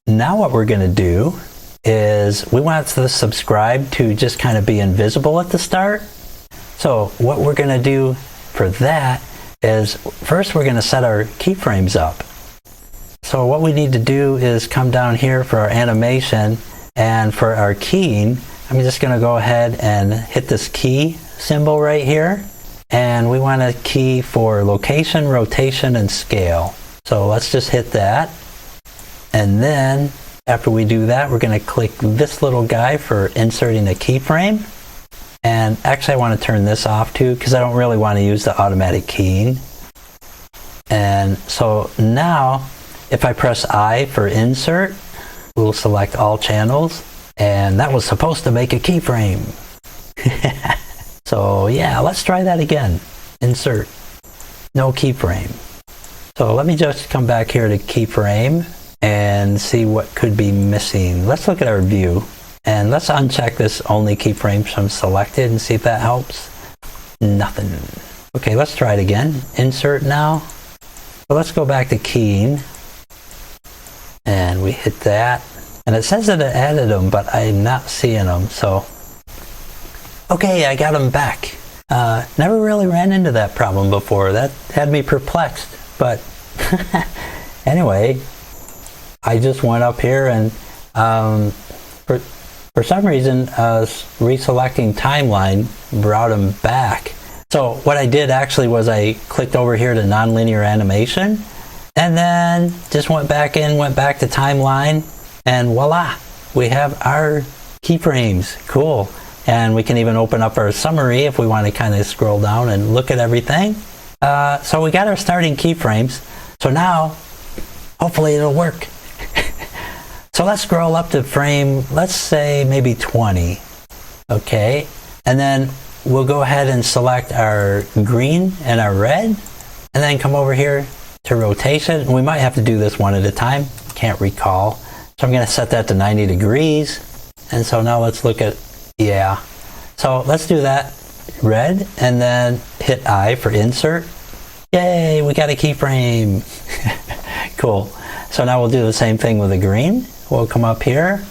Now what we're going to do is we want the subscribe to just kind of be invisible at the start. So what we're going to do for that is first we're going to set our keyframes up. So what we need to do is come down here for our animation, and for our keying, I'm just going to go ahead and hit this key symbol right here. And we want to key for location, rotation, and scale. So let's just hit that. And then after we do that, we're going to click this little guy for inserting a keyframe. And actually I want to turn this off too, because I don't really want to use the automatic keying. And so now if I press I for insert, we'll select all channels. And that was supposed to make a keyframe. So yeah, let's try that again. Insert, no keyframe. So let me just come back here to keyframe and see what could be missing. Let's look at our view and let's uncheck this only keyframes from selected and see if that helps. Nothing. Okay, let's try it again. Insert now. So let's go back to keying and we hit that. And it says that it added them, but I'm not seeing them. So okay, I got them back. Never really ran into that problem before. That had me perplexed. But anyway, I just went up here and for some reason reselecting timeline brought them back. So what I did actually was I clicked over here to nonlinear animation and then just went back to timeline, and voila, we have our keyframes. Cool. And we can even open up our summary if we want to kind of scroll down and look at everything. So we got our starting keyframes. So now, hopefully it'll work. So let's scroll up to frame, let's say maybe 20. Okay. And then we'll go ahead and select our green and our red. And then come over here to rotation. And we might have to do this one at a time. Can't recall. So I'm going to set that to 90 degrees. And so now let's look at, yeah. So let's do that. Red, and then hit I for insert. Yay, we got a keyframe. Cool. So now we'll do the same thing with the green. We'll come up here,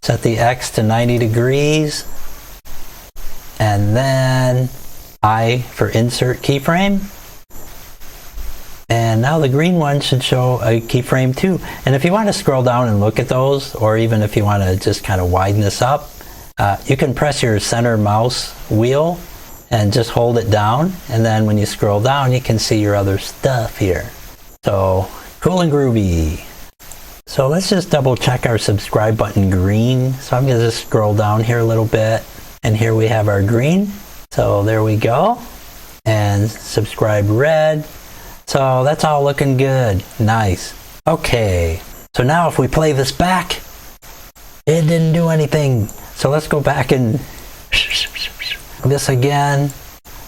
set the X to 90 degrees, and then I for insert keyframe. And now the green one should show a keyframe too. And if you want to scroll down and look at those, or even if you want to just kind of widen this up, you can press your center mouse wheel and just hold it down, and then when you scroll down you can see your other stuff here. So cool and groovy. So let's just double check our subscribe button green. So I'm going to just scroll down here a little bit, and here we have our green. So there we go. And subscribe red. So that's all looking good. Nice. Okay. So now if we play this back, it didn't do anything. So let's go back and this again.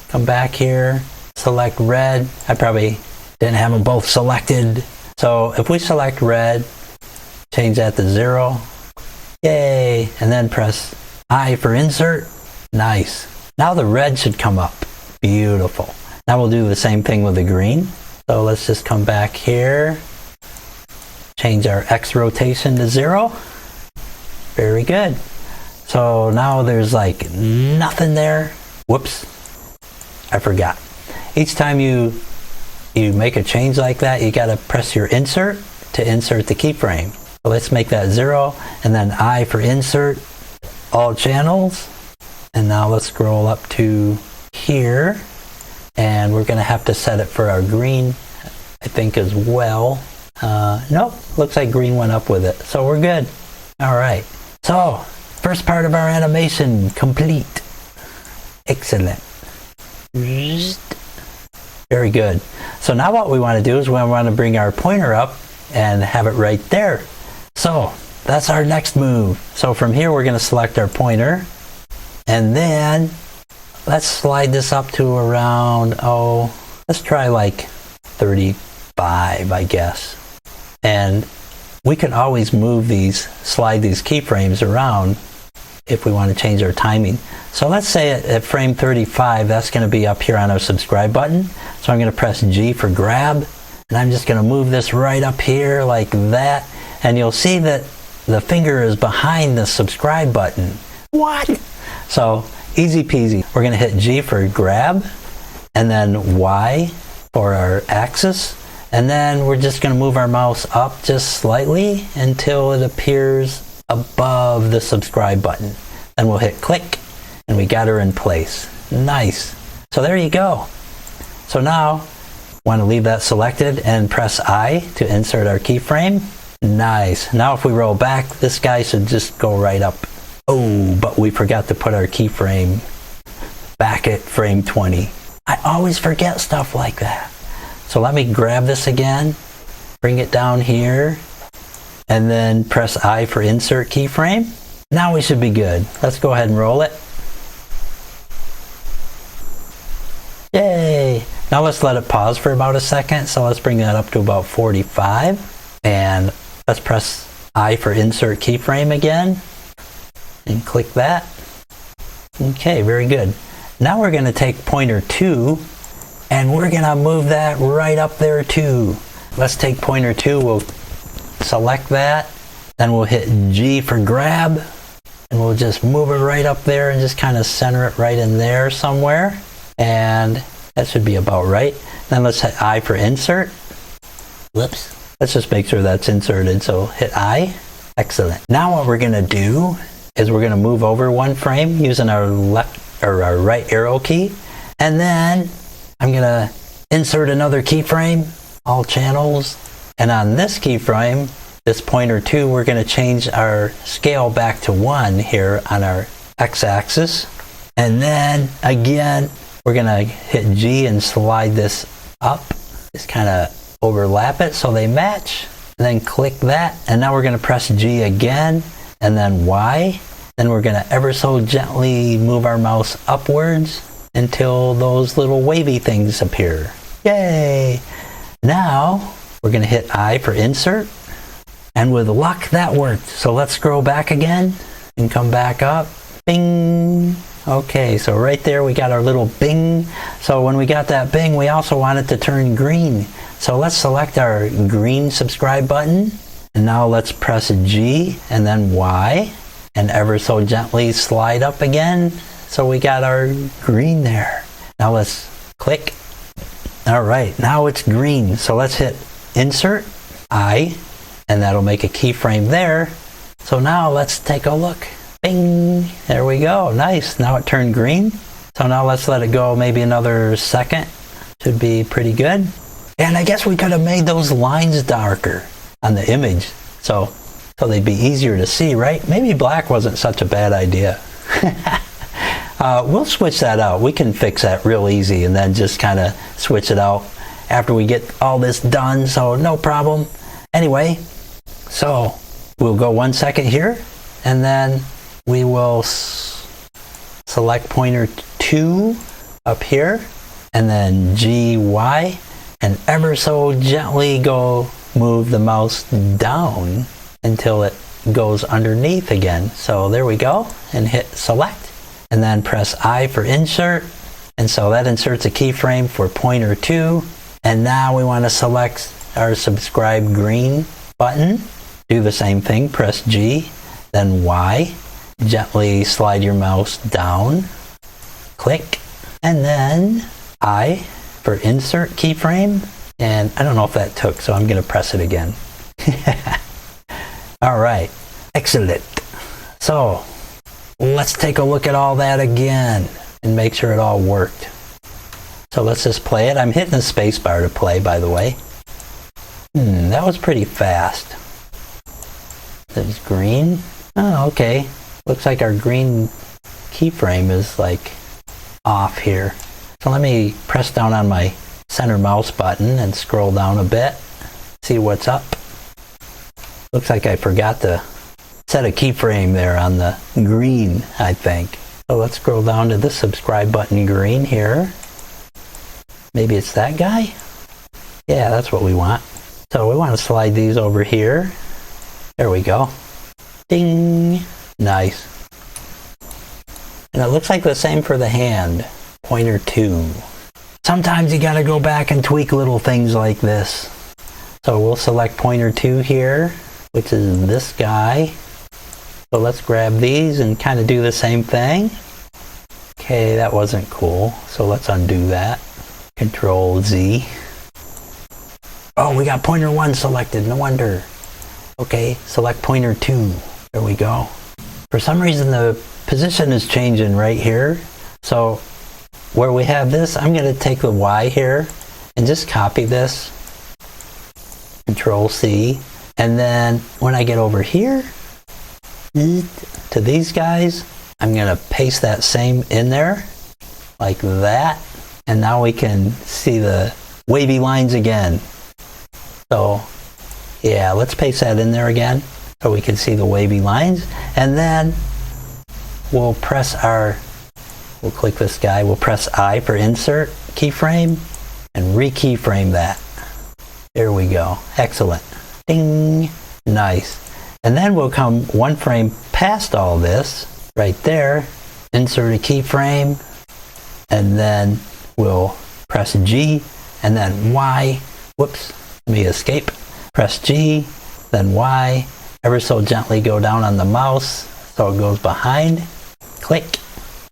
Come back here. Select red. I probably didn't have them both selected. So if we select red, change that to 0. Yay. And then press I for insert. Nice. Now the red should come up. Beautiful. Now we'll do the same thing with the green. So let's just come back here, change our X rotation to 0. Very good. So now there's like nothing there. Whoops, I forgot. Each time you make a change like that, you gotta press your insert to insert the keyframe. So let's make that 0, and then I for insert, all channels. And now let's scroll up to here, and we're gonna have to set it for our green, I think, as well. Nope, looks like green went up with it, so we're good. All right, so first part of our animation complete. Excellent. Very good. So now what we want to do is we want to bring our pointer up and have it right there. So that's our next move. So from here we're going to select our pointer, and then let's slide this up to around, let's try like 35, I guess. And we can always move these, slide these keyframes around if we want to change our timing. So let's say at frame 35, that's going to be up here on our subscribe button. So I'm going to press G for grab, and I'm just going to move this right up here like that. And you'll see that the finger is behind the subscribe button. What? So easy peasy. We're going to hit G for grab, and then Y for our axis. And then we're just going to move our mouse up just slightly until it appears above the subscribe button. Then we'll hit click, and we got her in place. Nice. So there you go. So now want to leave that selected and press I to insert our keyframe. Nice. Now if we roll back, this guy should just go right up. Oh, but we forgot to put our keyframe back at frame 20. I always forget stuff like that. So let me grab this again, bring it down here, and then press I for insert keyframe. Now we should be good. Let's go ahead and roll it. Yay! Now let's let it pause for about a second. So let's bring that up to about 45. And let's press I for insert keyframe again. And click that. Okay, very good. Now we're going to take pointer 2, and we're going to move that right up there too. Let's take pointer 2, we'll select that, then we'll hit G for grab, and we'll just move it right up there and just kind of center it right in there somewhere. And that should be about right. Then let's hit I for insert. Whoops. Let's just make sure that's inserted. So hit I. Excellent. Now what we're going to do is we're going to move over one frame using our left or our right arrow key. And then I'm going to insert another keyframe, all channels. And on this keyframe, this pointer 2, we're going to change our scale back to 1 here on our x-axis. And then again, we're going to hit G and slide this up. Just kind of overlap it so they match. And then click that. And now we're going to press G again, and then Y. Then we're going to ever so gently move our mouse upwards until those little wavy things appear. Yay! Now we're going to hit I for insert. And with luck, that worked. So let's scroll back again and come back up. Bing! Okay, so right there we got our little bing. So when we got that bing, we also want it to turn green. So let's select our green subscribe button. And now let's press G and then Y. And ever so gently slide up again. So we got our green there. Now let's click. All right, now it's green. So let's hit insert, I, and that'll make a keyframe there. So now let's take a look. Bing, there we go, nice. Now it turned green. So now let's let it go maybe another second. Should be pretty good. And I guess we could have made those lines darker on the image. So they'd be easier to see, right? Maybe black wasn't such a bad idea. We'll switch that out. We can fix that real easy and then just kind of switch it out after we get all this done, so no problem. Anyway, so we'll go 1 second here, and then we will select pointer 2 up here, and then G, Y, and ever so gently go move the mouse down until it goes underneath again. So there we go, and hit select, and then press I for insert, And so that inserts a keyframe for pointer 2. And now we want to select our subscribe green button. Do the same thing, press G, then Y. Gently slide your mouse down, click, and then I for insert keyframe. And I don't know if that took, so I'm going to press it again. All right, excellent. So let's take a look at all that again and make sure it all worked. So let's just play it. I'm hitting the space bar to play, by the way. That was pretty fast. That's green. Oh, okay. Looks like our green keyframe is like off here. So let me press down on my center mouse button and scroll down a bit. See what's up. Looks like I forgot to set a keyframe there on the green, I think. So let's scroll down to the subscribe button green here. Maybe it's that guy? Yeah, that's what we want. So we want to slide these over here. There we go. Ding! Nice. And it looks like the same for the hand. Pointer 2. Sometimes you gotta go back and tweak little things like this. So we'll select pointer 2 here, which is this guy. So let's grab these and kind of do the same thing. Okay, that wasn't cool. So let's undo that. Control Z. Oh, we got pointer 1 selected, no wonder. Okay, select pointer 2. There we go. For some reason the position is changing right here. So where we have this, I'm going to take the Y here and just copy this. Control C. And then when I get over here to these guys, I'm going to paste that same in there like that. And now we can see the wavy lines again. So yeah, let's paste that in there again so we can see the wavy lines. And then we'll press we'll click this guy, we'll press I for insert keyframe and re-keyframe that. There we go. Excellent. Ding. Nice. And then we'll come one frame past all this right there, insert a keyframe, and then we'll press G and then Y. Whoops. Let me escape. Press G, then Y. Ever so gently go down on the mouse so it goes behind. Click.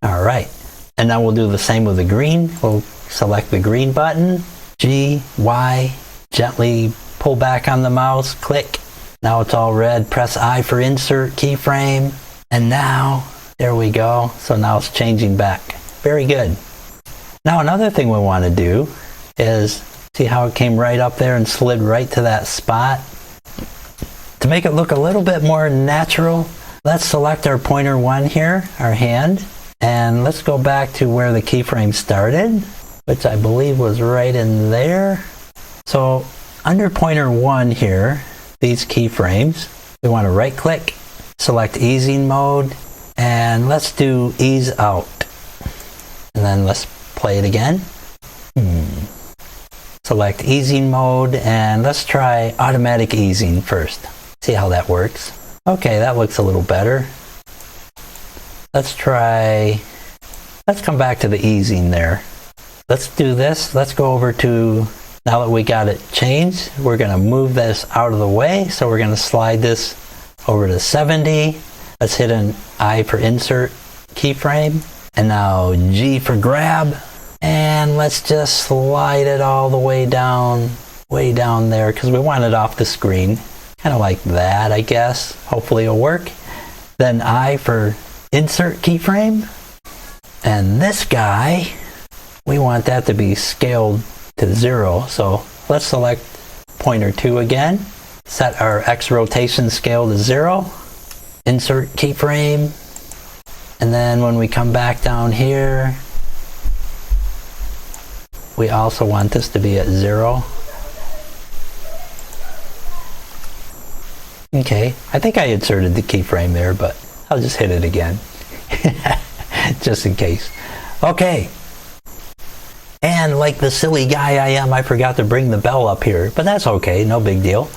All right. And now we'll do the same with the green. We'll select the green button. G, Y. Gently pull back on the mouse. Click. Now it's all red. Press I for insert keyframe. And now, there we go. So now it's changing back. Very good. Now another thing we want to do is see how it came right up there and slid right to that spot. To make it look a little bit more natural, let's select our pointer 1 here, our hand, and let's go back to where the keyframe started, which I believe was right in there. So under pointer 1 here, these keyframes, we want to right click, select easing mode, and let's do ease out. And then let's play it again. Select easing mode and let's try automatic easing first. See how that works. Okay, that looks a little better. Let's come back to the easing there. Let's do this. Let's go over to, now that we got it changed, we're going to move this out of the way. So we're going to slide this over to 70. Let's hit an I for insert keyframe. And now G for grab. And let's just slide it all the way down there because we want it off the screen. Kind of like that, I guess. Hopefully it'll work. Then I for insert keyframe. And this guy, we want that to be scaled to 0. So let's select pointer 2 again. Set our X rotation scale to 0. Insert keyframe. And then when we come back down here, we also want this to be at 0. Okay, I think I inserted the keyframe there, but I'll just hit it again. Just in case. Okay. And like the silly guy I am, I forgot to bring the bell up here, but that's okay, no big deal.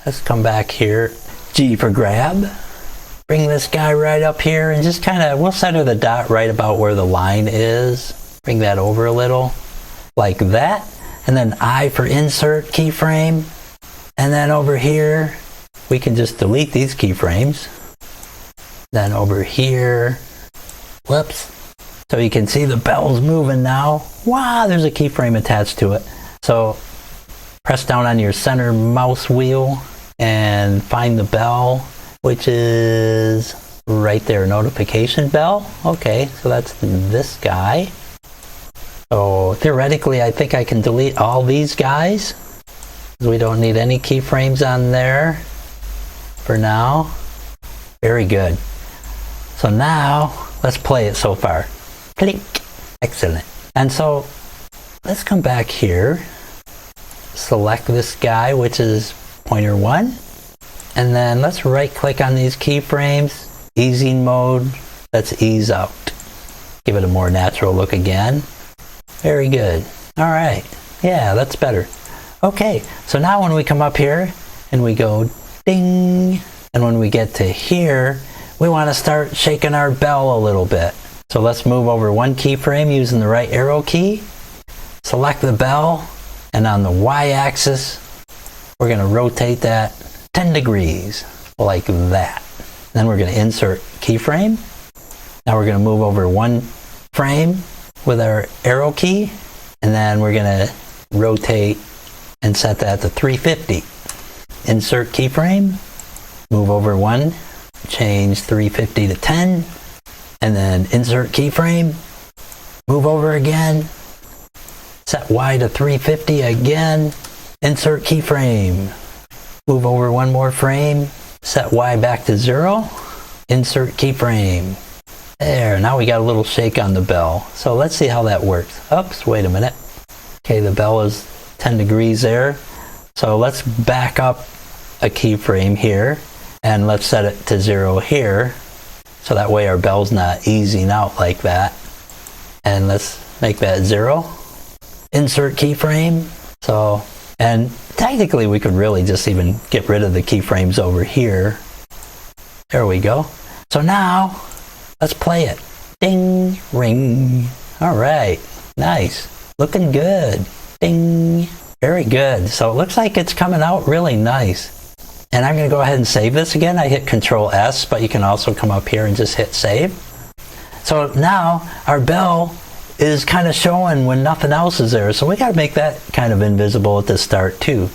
Let's come back here. G for grab. bring this guy right up here and just kind of, we'll center the dot right about where the line is. Bring that over a little, like that. And then I for insert keyframe. And then over here, we can just delete these keyframes. Then over here, whoops. So you can see the bell's moving now. Wow, there's a keyframe attached to it. So press down on your center mouse wheel and find the bell, which is right there, notification bell. Okay, so that's this guy. So theoretically, I think I can delete all these guys, because we don't need any keyframes on there for now. Very good. So now let's play it so far. Click. Excellent. And so let's come back here, select this guy, which is pointer 1, and then let's right click on these keyframes, easing mode. Let's ease out. Give it a more natural look again. Very good. All right. Yeah, that's better. Okay, so now when we come up here and we go ding, and when we get to here, we want to start shaking our bell a little bit. So let's move over one keyframe using the right arrow key, select the bell, and on the y-axis, we're going to rotate that 10 degrees, like that. Then we're going to insert keyframe. Now we're going to move over one frame with our arrow key, and then we're going to rotate and set that to 350. Insert keyframe, move over one, change 350 to 10, and then insert keyframe, move over again, set Y to 350 again, insert keyframe, move over one more frame, set Y back to 0, insert keyframe. There, now we got a little shake on the bell. So let's see how that works. Oops, wait a minute. Okay, the bell is 10 degrees there. So let's back up a keyframe here, and let's set it to 0 here. So that way our bell's not easing out like that. And let's make that 0. Insert keyframe. So, and technically we could really just even get rid of the keyframes over here. There we go. So now, let's play it. Ding, ring. All right, nice. Looking good. Ding. Very good. So it looks like it's coming out really nice. And I'm going to go ahead and save this again. I hit Control S, but you can also come up here and just hit save. So now our bell is kind of showing when nothing else is there. So we got to make that kind of invisible at the start too.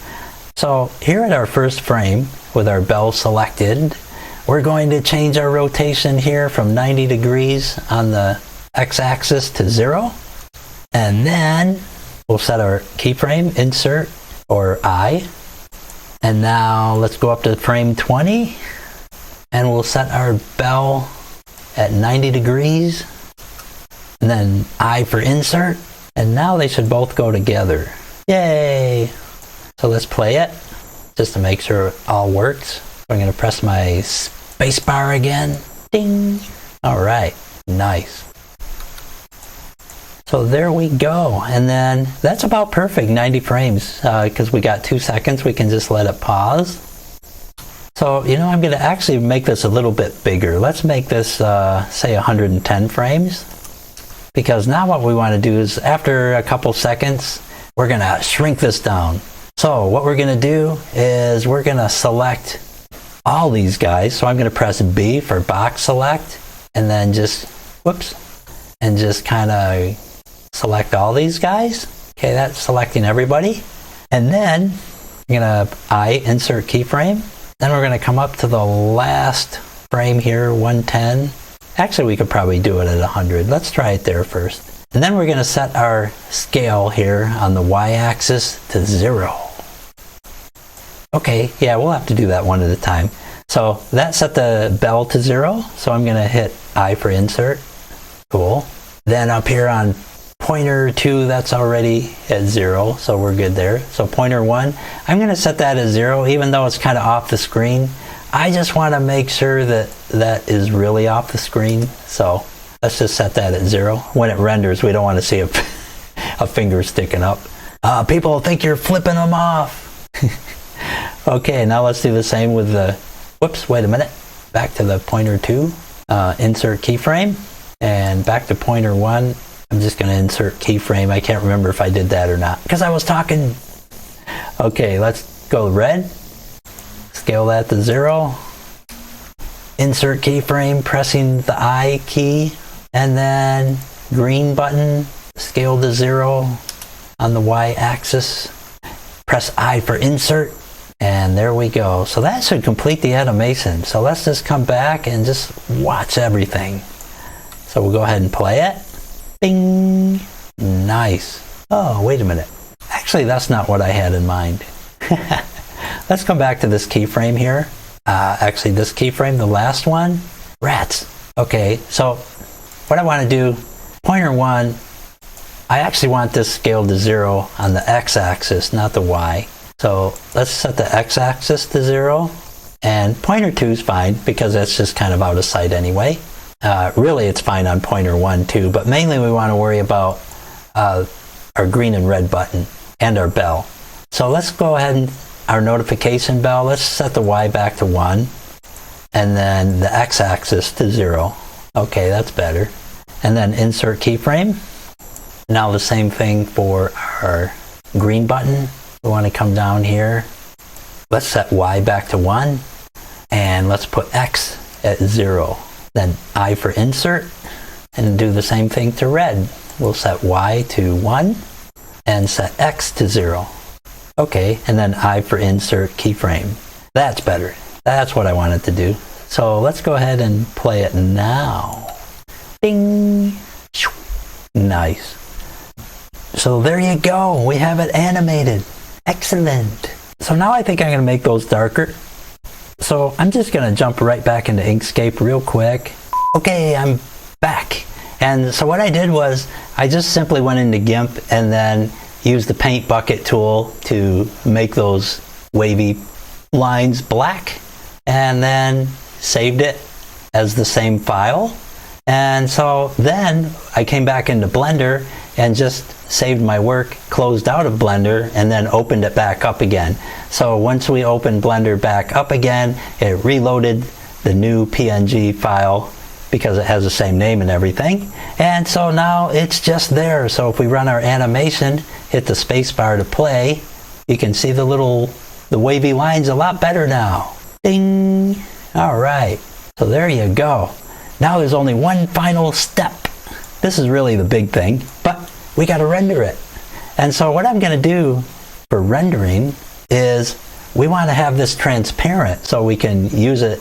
So here at our first frame with our bell selected, we're going to change our rotation here from 90 degrees on the x-axis to 0. And then we'll set our keyframe, insert, or I. And now let's go up to frame 20, and we'll set our bell at 90 degrees, and then I for insert, and now they should both go together. Yay! So let's play it, just to make sure it all works. I'm going to press my space bar again. Ding! All right, nice. So there we go, and then that's about perfect, 90 frames, because we got 2 seconds, we can just let it pause. So, you know, I'm going to actually make this a little bit bigger. Let's make this, say, 110 frames, because now what we want to do is, after a couple seconds, we're going to shrink this down. So what we're going to do is we're going to select all these guys. So I'm going to press B for box select, and then just, whoops, and just kind of select all these guys. Okay, that's selecting everybody. And then I'm gonna insert keyframe. Then we're gonna come up to the last frame here, 110. Actually, we could probably do it at 100. Let's try it there first. And then we're gonna set our scale here on the y-axis to 0. Okay, yeah, we'll have to do that one at a time. So that set the bell to 0. So I'm gonna hit I for insert. Cool. Then up here on pointer 2, that's already at 0, so we're good there. So pointer 1, I'm going to set that at 0, even though it's kind of off the screen. I just want to make sure that that is really off the screen, so let's just set that at 0. When it renders, we don't want to see a finger sticking up. People think you're flipping them off. Okay, now let's do the same with the, whoops, wait a minute. back to the pointer 2, insert keyframe, and back to pointer 1. I'm just going to insert keyframe. I can't remember if I did that or not because I was talking. Okay, let's go red. Scale that to 0. Insert keyframe, pressing the I key, and then green button, scale to 0 on the Y axis. Press I for insert, and there we go. So that should complete the animation. So let's just come back and just watch everything. So we'll go ahead and play it. Bing! Nice. Oh, wait a minute. Actually, that's not what I had in mind. Let's come back to this keyframe here. Actually, this keyframe, the last one, rats. Okay, so what I want to do, pointer 1, I actually want this scaled to 0 on the x-axis, not the y. So let's set the x-axis to 0, and pointer 2 is fine because that's just kind of out of sight anyway. Really, it's fine on pointer 1 too, but mainly we want to worry about our green and red button and our bell. So let's go ahead and our notification bell, let's set the Y back to 1 and then the x-axis to 0. Okay, that's better. And then insert keyframe. Now the same thing for our green button. We want to come down here. Let's set Y back to 1 and let's put X at 0. Then I for insert and do the same thing to red. We'll set Y to 1 and set X to 0. Okay, and then I for insert keyframe. That's better. That's what I wanted to do. So let's go ahead and play it now. Bing! Nice. So there you go. We have it animated. Excellent. So now I think I'm going to make those darker. So I'm just going to jump right back into Inkscape real quick. Okay, I'm back. And so what I did was I just simply went into Gimp and then used the paint bucket tool to make those wavy lines black, and then saved it as the same file. And so then I came back into Blender and just saved my work, closed out of Blender, and then opened it back up again. So once we opened Blender back up again, it reloaded the new PNG file because it has the same name and everything. And so now it's just there. So if we run our animation, hit the space bar to play, you can see the wavy lines a lot better now. Ding! All right, so there you go. Now there's only one final step. This is really the big thing, but we got to render it. And so what I'm going to do for rendering is we want to have this transparent so we can use it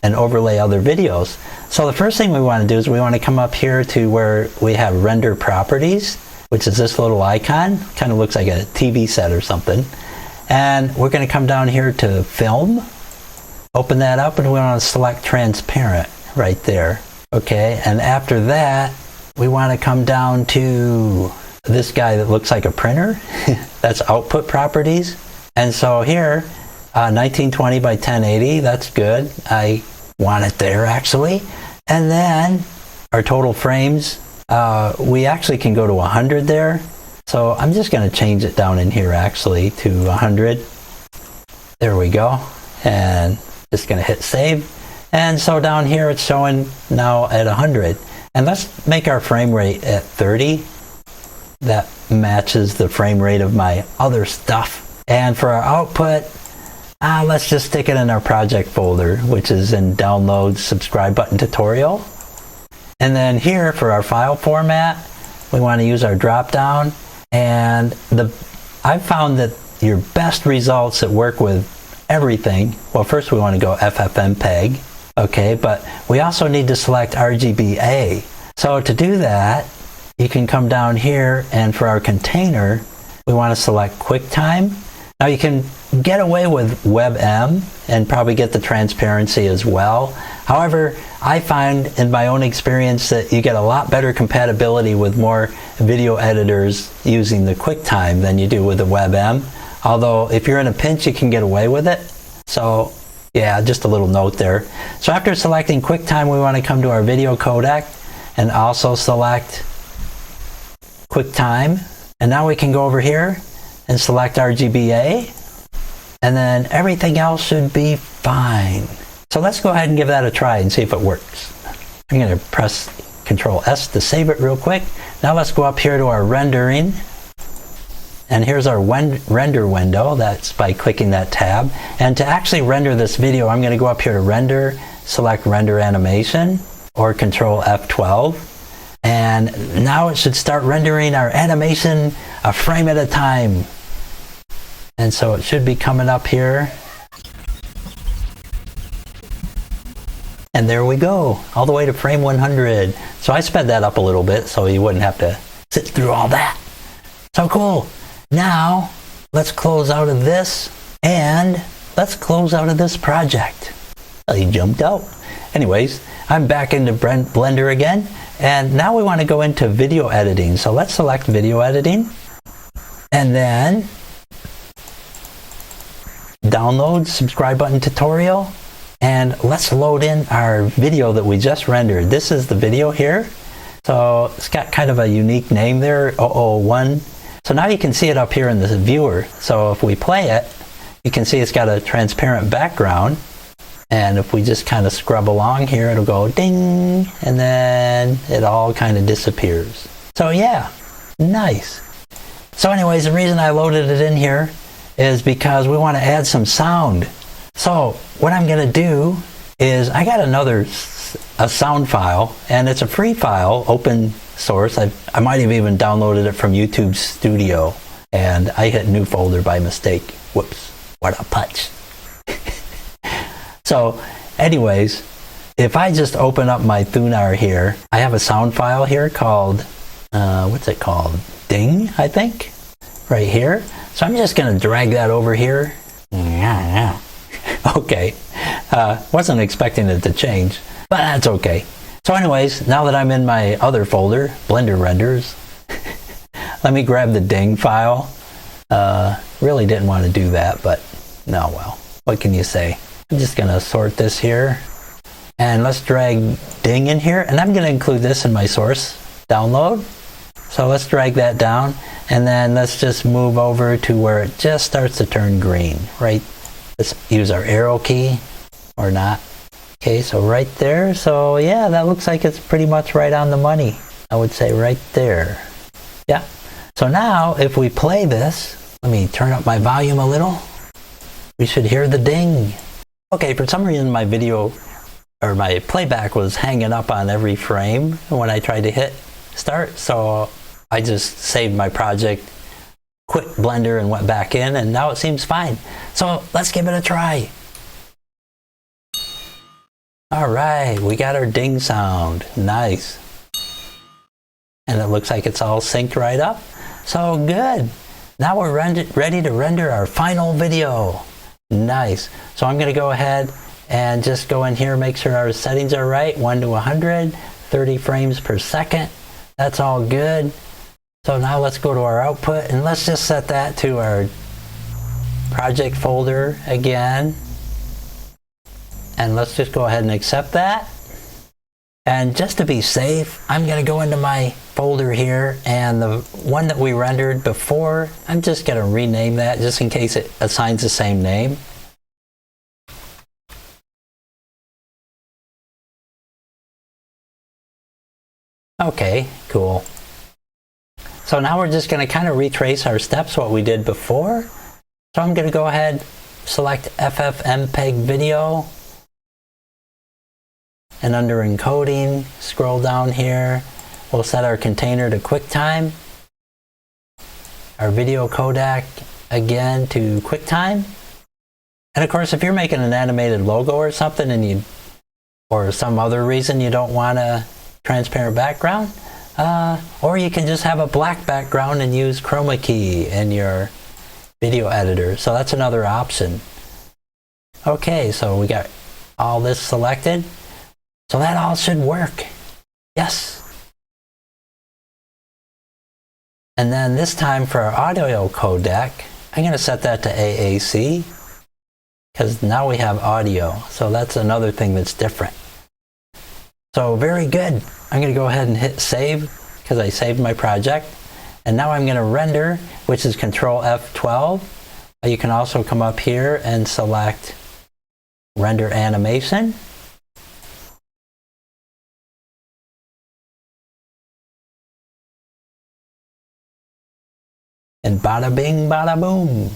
and overlay other videos. So the first thing we want to do is we want to come up here to where we have render properties, which is this little icon. Kind of looks like a TV set or something. And we're going to come down here to film, open that up, and we want to select transparent right there. Okay, and after that, we want to come down to this guy that looks like a printer. That's output properties. And so here, 1920 by 1080, that's good. I want it there actually. And then our total frames, we actually can go to 100 there. So I'm just going to change it down in here actually to 100. There we go. And just going to hit save. And so down here it's showing now at 100. And let's make our frame rate at 30. That matches the frame rate of my other stuff. And for our output, let's just stick it in our project folder, which is in download subscribe button tutorial. And then here for our file format, we want to use our drop down. And I've found that your best results that work with everything, well, first we want to go FFmpeg. Okay, but we also need to select RGBA. So to do that, you can come down here, and for our container, we want to select QuickTime. Now you can get away with WebM and probably get the transparency as well. However, I find in my own experience that you get a lot better compatibility with more video editors using the QuickTime than you do with the WebM. Although if you're in a pinch, you can get away with it. So yeah, just a little note there. So after selecting QuickTime, we want to come to our video codec and also select QuickTime. And now we can go over here and select RGBA. And then everything else should be fine. So let's go ahead and give that a try and see if it works. I'm going to press Control S to save it real quick. Now let's go up here to our rendering. And here's our render window. That's by clicking that tab. And to actually render this video, I'm going to go up here to Render, select Render Animation, or Control F12. And now it should start rendering our animation a frame at a time. And so it should be coming up here. And there we go, all the way to frame 100. So I sped that up a little bit so you wouldn't have to sit through all that. So cool. Now, let's close out of this, and let's close out of this project. Well, he jumped out. Anyways, I'm back into Blender again, and now we want to go into video editing. So let's select video editing, and then download subscribe button tutorial, and let's load in our video that we just rendered. This is the video here. So it's got kind of a unique name there, 001. So now you can see it up here in the viewer. So if we play it, you can see it's got a transparent background. And if we just kind of scrub along here, it'll go ding, and then it all kind of disappears. So yeah, nice. So anyways, the reason I loaded it in here is because we want to add some sound. So what I'm going to do is I got a sound file, and it's a free file, open source. I might have even downloaded it from YouTube Studio, and I hit new folder by mistake. Whoops, what a putz. So anyways, if I just open up my Thunar here, I have a sound file here called, what's it called? Ding, I think, right here. So I'm just going to drag that over here. Okay, wasn't expecting it to change, but that's okay. So anyways, now that I'm in my other folder, Blender Renders, let me grab the ding file. Really didn't want to do that, but no, well, what can you say? I'm just going to sort this here, and let's drag ding in here, and I'm going to include this in my source download. So let's drag that down, and then let's just move over to where it just starts to turn green, right? Let's use our arrow key, or not. Okay, so right there. So yeah, that looks like it's pretty much right on the money. I would say right there. Yeah. So now if we play this, let me turn up my volume a little. We should hear the ding. Okay, for some reason my video or my playback was hanging up on every frame when I tried to hit start. So I just saved my project, quit Blender, and went back in, and now it seems fine. So let's give it a try. All right, we got our ding sound. Nice. And it looks like it's all synced right up. So good. Now we're ready to render our final video. Nice. So I'm going to go ahead and just go in here, make sure our settings are right. 1 to 100, 30 frames per second. That's all good. So now let's go to our output, and let's just set that to our project folder again. And let's just go ahead and accept that. And just to be safe, I'm going to go into my folder here, and the one that we rendered before, I'm just going to rename that just in case it assigns the same name. Okay, cool. So now we're just going to kind of retrace our steps, what we did before. So I'm going to go ahead, select FFmpeg video, and under encoding, scroll down here. We'll set our container to QuickTime, our video codec again to QuickTime. And of course, if you're making an animated logo or something, and or some other reason you don't want a transparent background, or you can just have a black background and use chroma key in your video editor. So that's another option. Okay, so we got all this selected. So that all should work. Yes. And then this time for our audio codec, I'm going to set that to AAC, because now we have audio. So that's another thing that's different. So very good. I'm going to go ahead and hit save, because I saved my project. And now I'm going to render, which is Control F12. You can also come up here and select render animation. And bada bing, bada boom.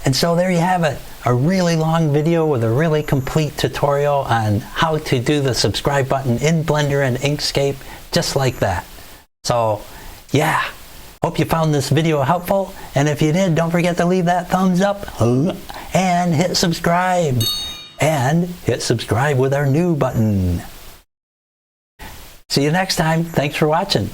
And so there you have it, a really long video with a really complete tutorial on how to do the subscribe button in Blender and Inkscape, just like that. So yeah, hope you found this video helpful, and if you did, don't forget to leave that thumbs up and hit subscribe. And hit subscribe with our new button. See you next time. Thanks for watching.